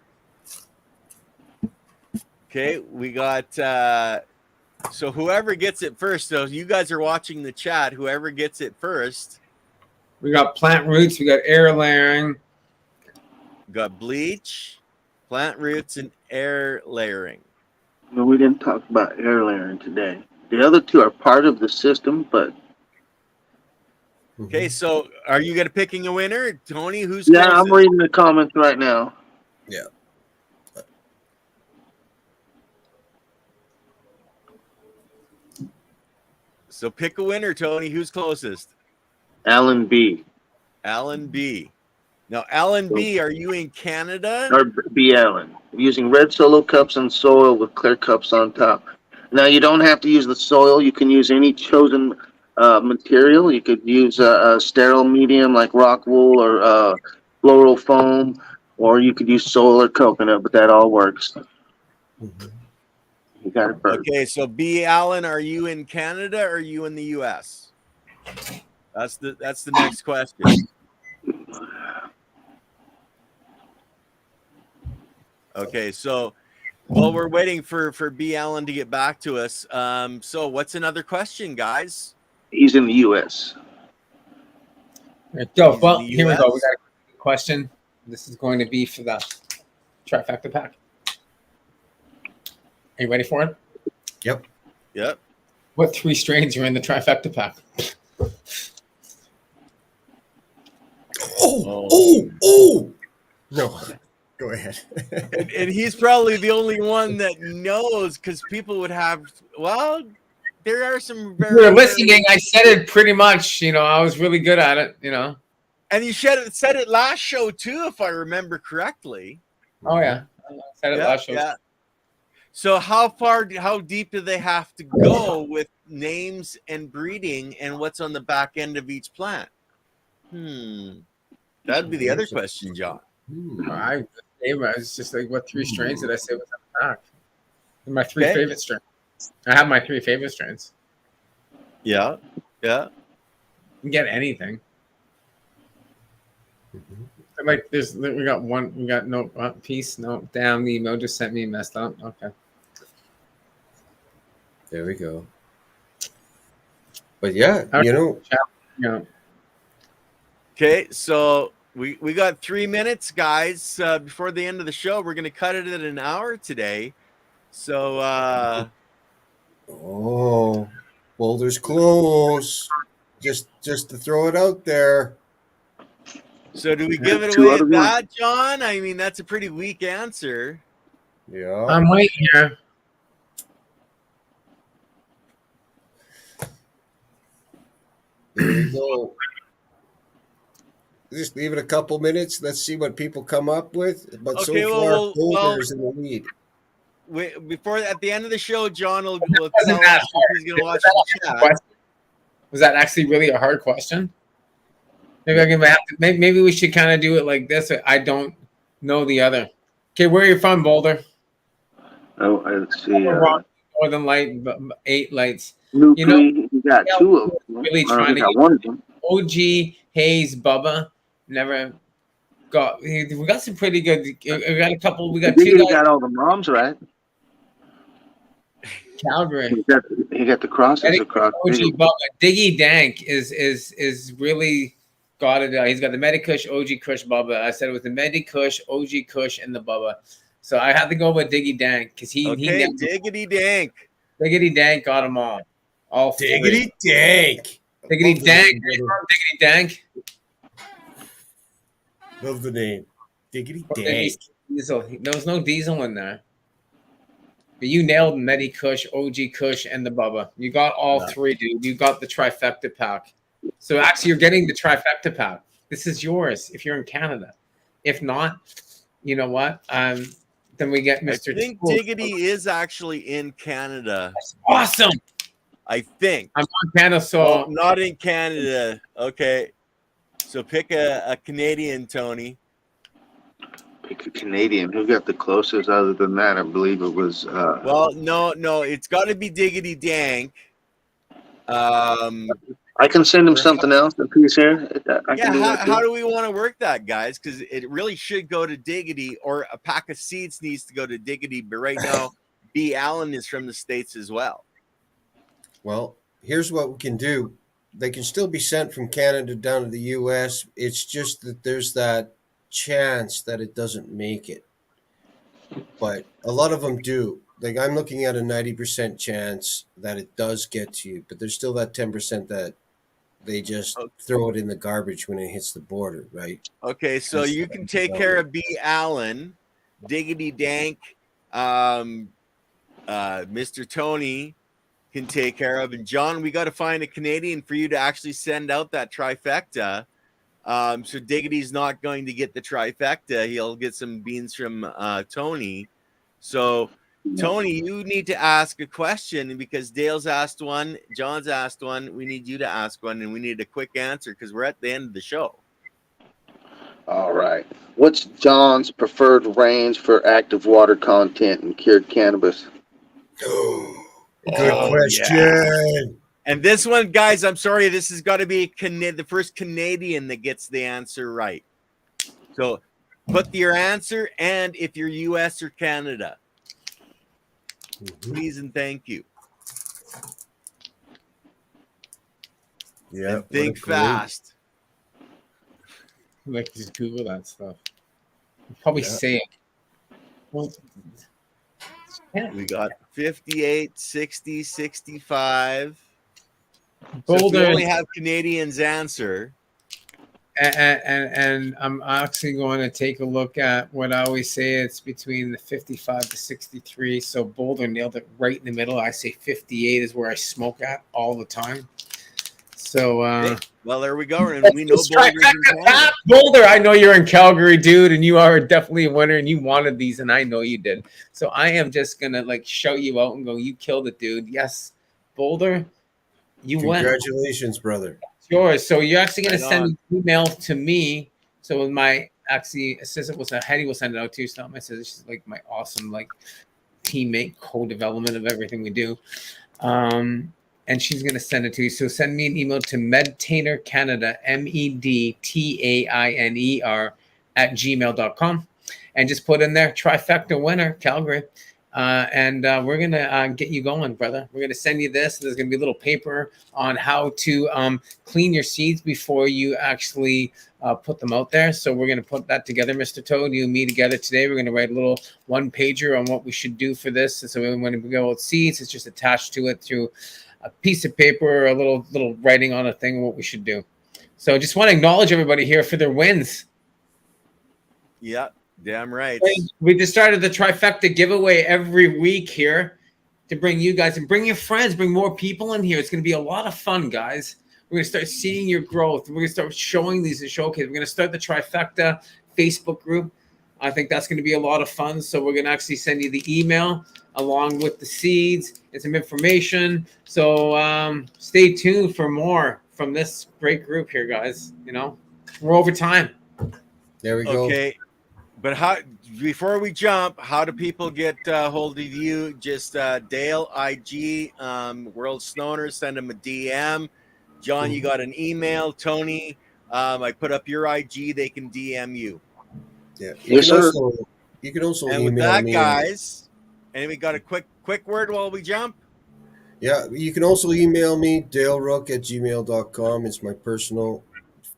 Speaker 1: Okay, we got, so whoever gets it first, so you guys are watching the chat, whoever gets it first.
Speaker 2: We got plant roots, we got air layering.
Speaker 1: We got bleach, plant roots, and air layering.
Speaker 4: No, we didn't talk about air layering today. The other 2 are part of the system, but
Speaker 1: Okay, so are you gonna picking a winner, Tony? Who's
Speaker 4: Yeah,
Speaker 1: closest?
Speaker 4: I'm reading the comments right now.
Speaker 3: Yeah.
Speaker 1: So pick a winner, Tony. Who's closest?
Speaker 4: Alan B.
Speaker 1: Alan B. Now, Alan B, are you in Canada?
Speaker 4: Or B. Allen. Using red solo cups and soil with clear cups on top. Now, you don't have to use the soil. You can use any chosen material. You could use a sterile medium like rock wool or floral foam, or you could use soil or coconut, but that all works. You got it first.
Speaker 1: Okay, so B. Allen, are you in Canada or are you in the US? That's the next question. Okay, so while we're waiting for B. Allen to get back to us, so what's another question, guys?
Speaker 4: He's in the U.S.
Speaker 2: Go.
Speaker 1: He's in
Speaker 2: Well,
Speaker 1: the
Speaker 2: here we go. We
Speaker 1: US?
Speaker 2: got a question. This is going to be for the trifecta pack. Are you ready for it?
Speaker 3: Yep.
Speaker 1: Yep.
Speaker 2: What 3 strains are in the trifecta pack?
Speaker 3: Oh! No, go ahead.
Speaker 1: And he's probably the only one that knows because people would have. Well, there are some very.
Speaker 2: You're listening. I said it pretty much. I was really good at it.
Speaker 1: And you said it last show too, if I remember correctly.
Speaker 2: Oh yeah, I said it last show.
Speaker 1: Yeah. So how deep do they have to go with names and breeding and what's on the back end of each plant? That'd be the other question, John.
Speaker 2: I was just like, what 3 strains did I say was on the back? My 3 favorite strains. I have my 3 favorite strains.
Speaker 1: Yeah.
Speaker 2: You can get anything. Like we got one. We got no piece. No, damn. The email just sent me messed up. Okay.
Speaker 3: There we go. But yeah,
Speaker 2: Yeah.
Speaker 1: Okay, so we got 3 minutes, guys, before the end of the show. We're going to cut it at an hour today. So
Speaker 3: Boulder's close. Just to throw it out there.
Speaker 1: So do we give it away at that, John? I mean, that's a pretty weak answer.
Speaker 3: Yeah.
Speaker 2: I'm waiting here.
Speaker 3: Here we go. Just leave it a couple minutes. Let's see what people come up with. But so far, Boulder is in the lead.
Speaker 1: Before at the end of the show, John will tell us if he's going to watch the chat.
Speaker 2: Was that actually really a hard question? Maybe we should kind of do it like this. I don't know the other. Okay, where are you from, Boulder?
Speaker 4: Oh, let's see.
Speaker 2: Northern Light, 8 lights.
Speaker 4: You got 2 of them.
Speaker 2: Really trying to
Speaker 4: got 1 of them.
Speaker 2: OG, Hayes, Bubba. Never got. We got some pretty good. We got a couple. We got 2 guys.
Speaker 4: Got all the moms right.
Speaker 2: Calgary.
Speaker 4: He got the crosses across.
Speaker 2: OG Bubba. Diggy Dank is really got it. He's got the Medikush, OG Kush, Bubba. I said it was the Medikush, OG Kush, and the Bubba. So I had to go with Diggy Dank because
Speaker 1: Diggity Dank.
Speaker 2: Diggity Dank got them all. All
Speaker 3: Diggity Dank.
Speaker 2: Diggity Dank. Diggity Dank.
Speaker 3: Love the name. Diggity Dank.
Speaker 2: Diesel. There was no diesel in there. But you nailed Medikush, OG Kush, and the Bubba. You got all 3, dude. You got the trifecta pack. So actually, you're getting the trifecta pack. This is yours if you're in Canada. If not, you know what? Then we get Mr.
Speaker 1: I think Diggity is actually in Canada.
Speaker 2: That's awesome.
Speaker 1: I think.
Speaker 2: I'm on Canada, so
Speaker 1: not in Canada. Okay. So pick a Canadian, Tony.
Speaker 4: Pick a Canadian. Who got the closest other than that? I believe it was
Speaker 1: well, no, it's gotta be Diggity Dank.
Speaker 4: I can send him something else if he's here.
Speaker 1: How do we want to work that, guys? Because it really should go to Diggity, or a pack of seeds needs to go to Diggity. But right now, B. Allen is from the States as well.
Speaker 3: Well, here's what we can do. They can still be sent from Canada down to the U.S. It's just that there's that chance that it doesn't make it. But a lot of them do. Like, I'm looking at a 90% chance that it does get to you, but there's still that 10% that They just throw it in the garbage when it hits the border, right?
Speaker 1: Okay, so you can take care of B. Allen, Diggity Dank, Mr. Tony can take care of, and John, we got to find a Canadian for you to actually send out that trifecta. So Diggity's not going to get the trifecta. He'll get some beans from Tony. So Tony, you need to ask a question because Dale's asked one, John's asked one. We need you to ask one, and we need a quick answer because we're at the end of the show.
Speaker 4: All right. What's John's preferred range for active water content in cured cannabis?
Speaker 3: Good question.
Speaker 1: Yeah. And this one, guys, I'm sorry, this has got to be the first Canadian that gets the answer right. So put your answer and if you're US or Canada. Please and thank you.
Speaker 3: Yeah.
Speaker 1: And think fast.
Speaker 2: Like, just Google that stuff. You'll probably say it. Well,
Speaker 1: we got 58, 60, 65.
Speaker 2: Boulder.
Speaker 1: So if we only have Canadians answer.
Speaker 2: And I'm actually going to take a look at what I always say. It's between the 55 to 63. So Boulder nailed it right in the middle. I say 58 is where I smoke at all the time. So
Speaker 1: well, there we go. And we know
Speaker 2: Boulder. I know you're in Calgary, dude, and you are definitely a winner. And you wanted these, and I know you did. So I am just gonna like shout you out and go, "You killed it, dude!" Yes, Boulder, you win.
Speaker 3: Congratulations, brother.
Speaker 2: Yours. So you're actually going to send an email to me. So my assistant Hetty will send it out to you. It's not my assistant. She's like my awesome like teammate, co-development of everything we do. And she's going to send it to you. So send me an email to Medtainer Canada, MEDTAINER @gmail.com. And just put in there trifecta winner, Calgary. And we're going to get you going, brother. We're going to send you this. There's going to be a little paper on how to clean your seeds before you actually put them out there. So we're going to put that together, Mr. Toad, you and me together today. We're going to write a little one-pager on what we should do for this. And so when we go with seeds, it's just attached to it through a piece of paper or a little writing on a thing of what we should do. So just want to acknowledge everybody here for their wins.
Speaker 1: Yeah. Damn right.
Speaker 2: We just started the trifecta giveaway every week here to bring you guys and bring your friends, bring more people in here. It's going to be a lot of fun, guys. We're going to start seeing your growth. We're going to start showing these and showcase. We're going to start the trifecta Facebook group. I think that's going to be a lot of fun. So we're going to actually send you the email along with the seeds and some information. So stay tuned for more from this great group here, guys. You know, we're over time.
Speaker 3: There we go.
Speaker 1: Okay. But before we jump, how do people get hold of you? Just Dale, IG, World Snoner, send them a DM. John, you got an email. Tony, I put up your IG. They can DM you.
Speaker 3: Yeah.
Speaker 4: Yes, sir.
Speaker 3: You can also
Speaker 1: and
Speaker 3: email
Speaker 1: with that,
Speaker 3: me.
Speaker 1: guys, and we got a quick word while we jump.
Speaker 3: Yeah, you can also email me, dalerook@gmail.com. It's my personal.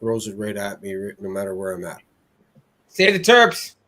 Speaker 3: Throws it right at me, no matter where I'm at.
Speaker 2: Say the Terps.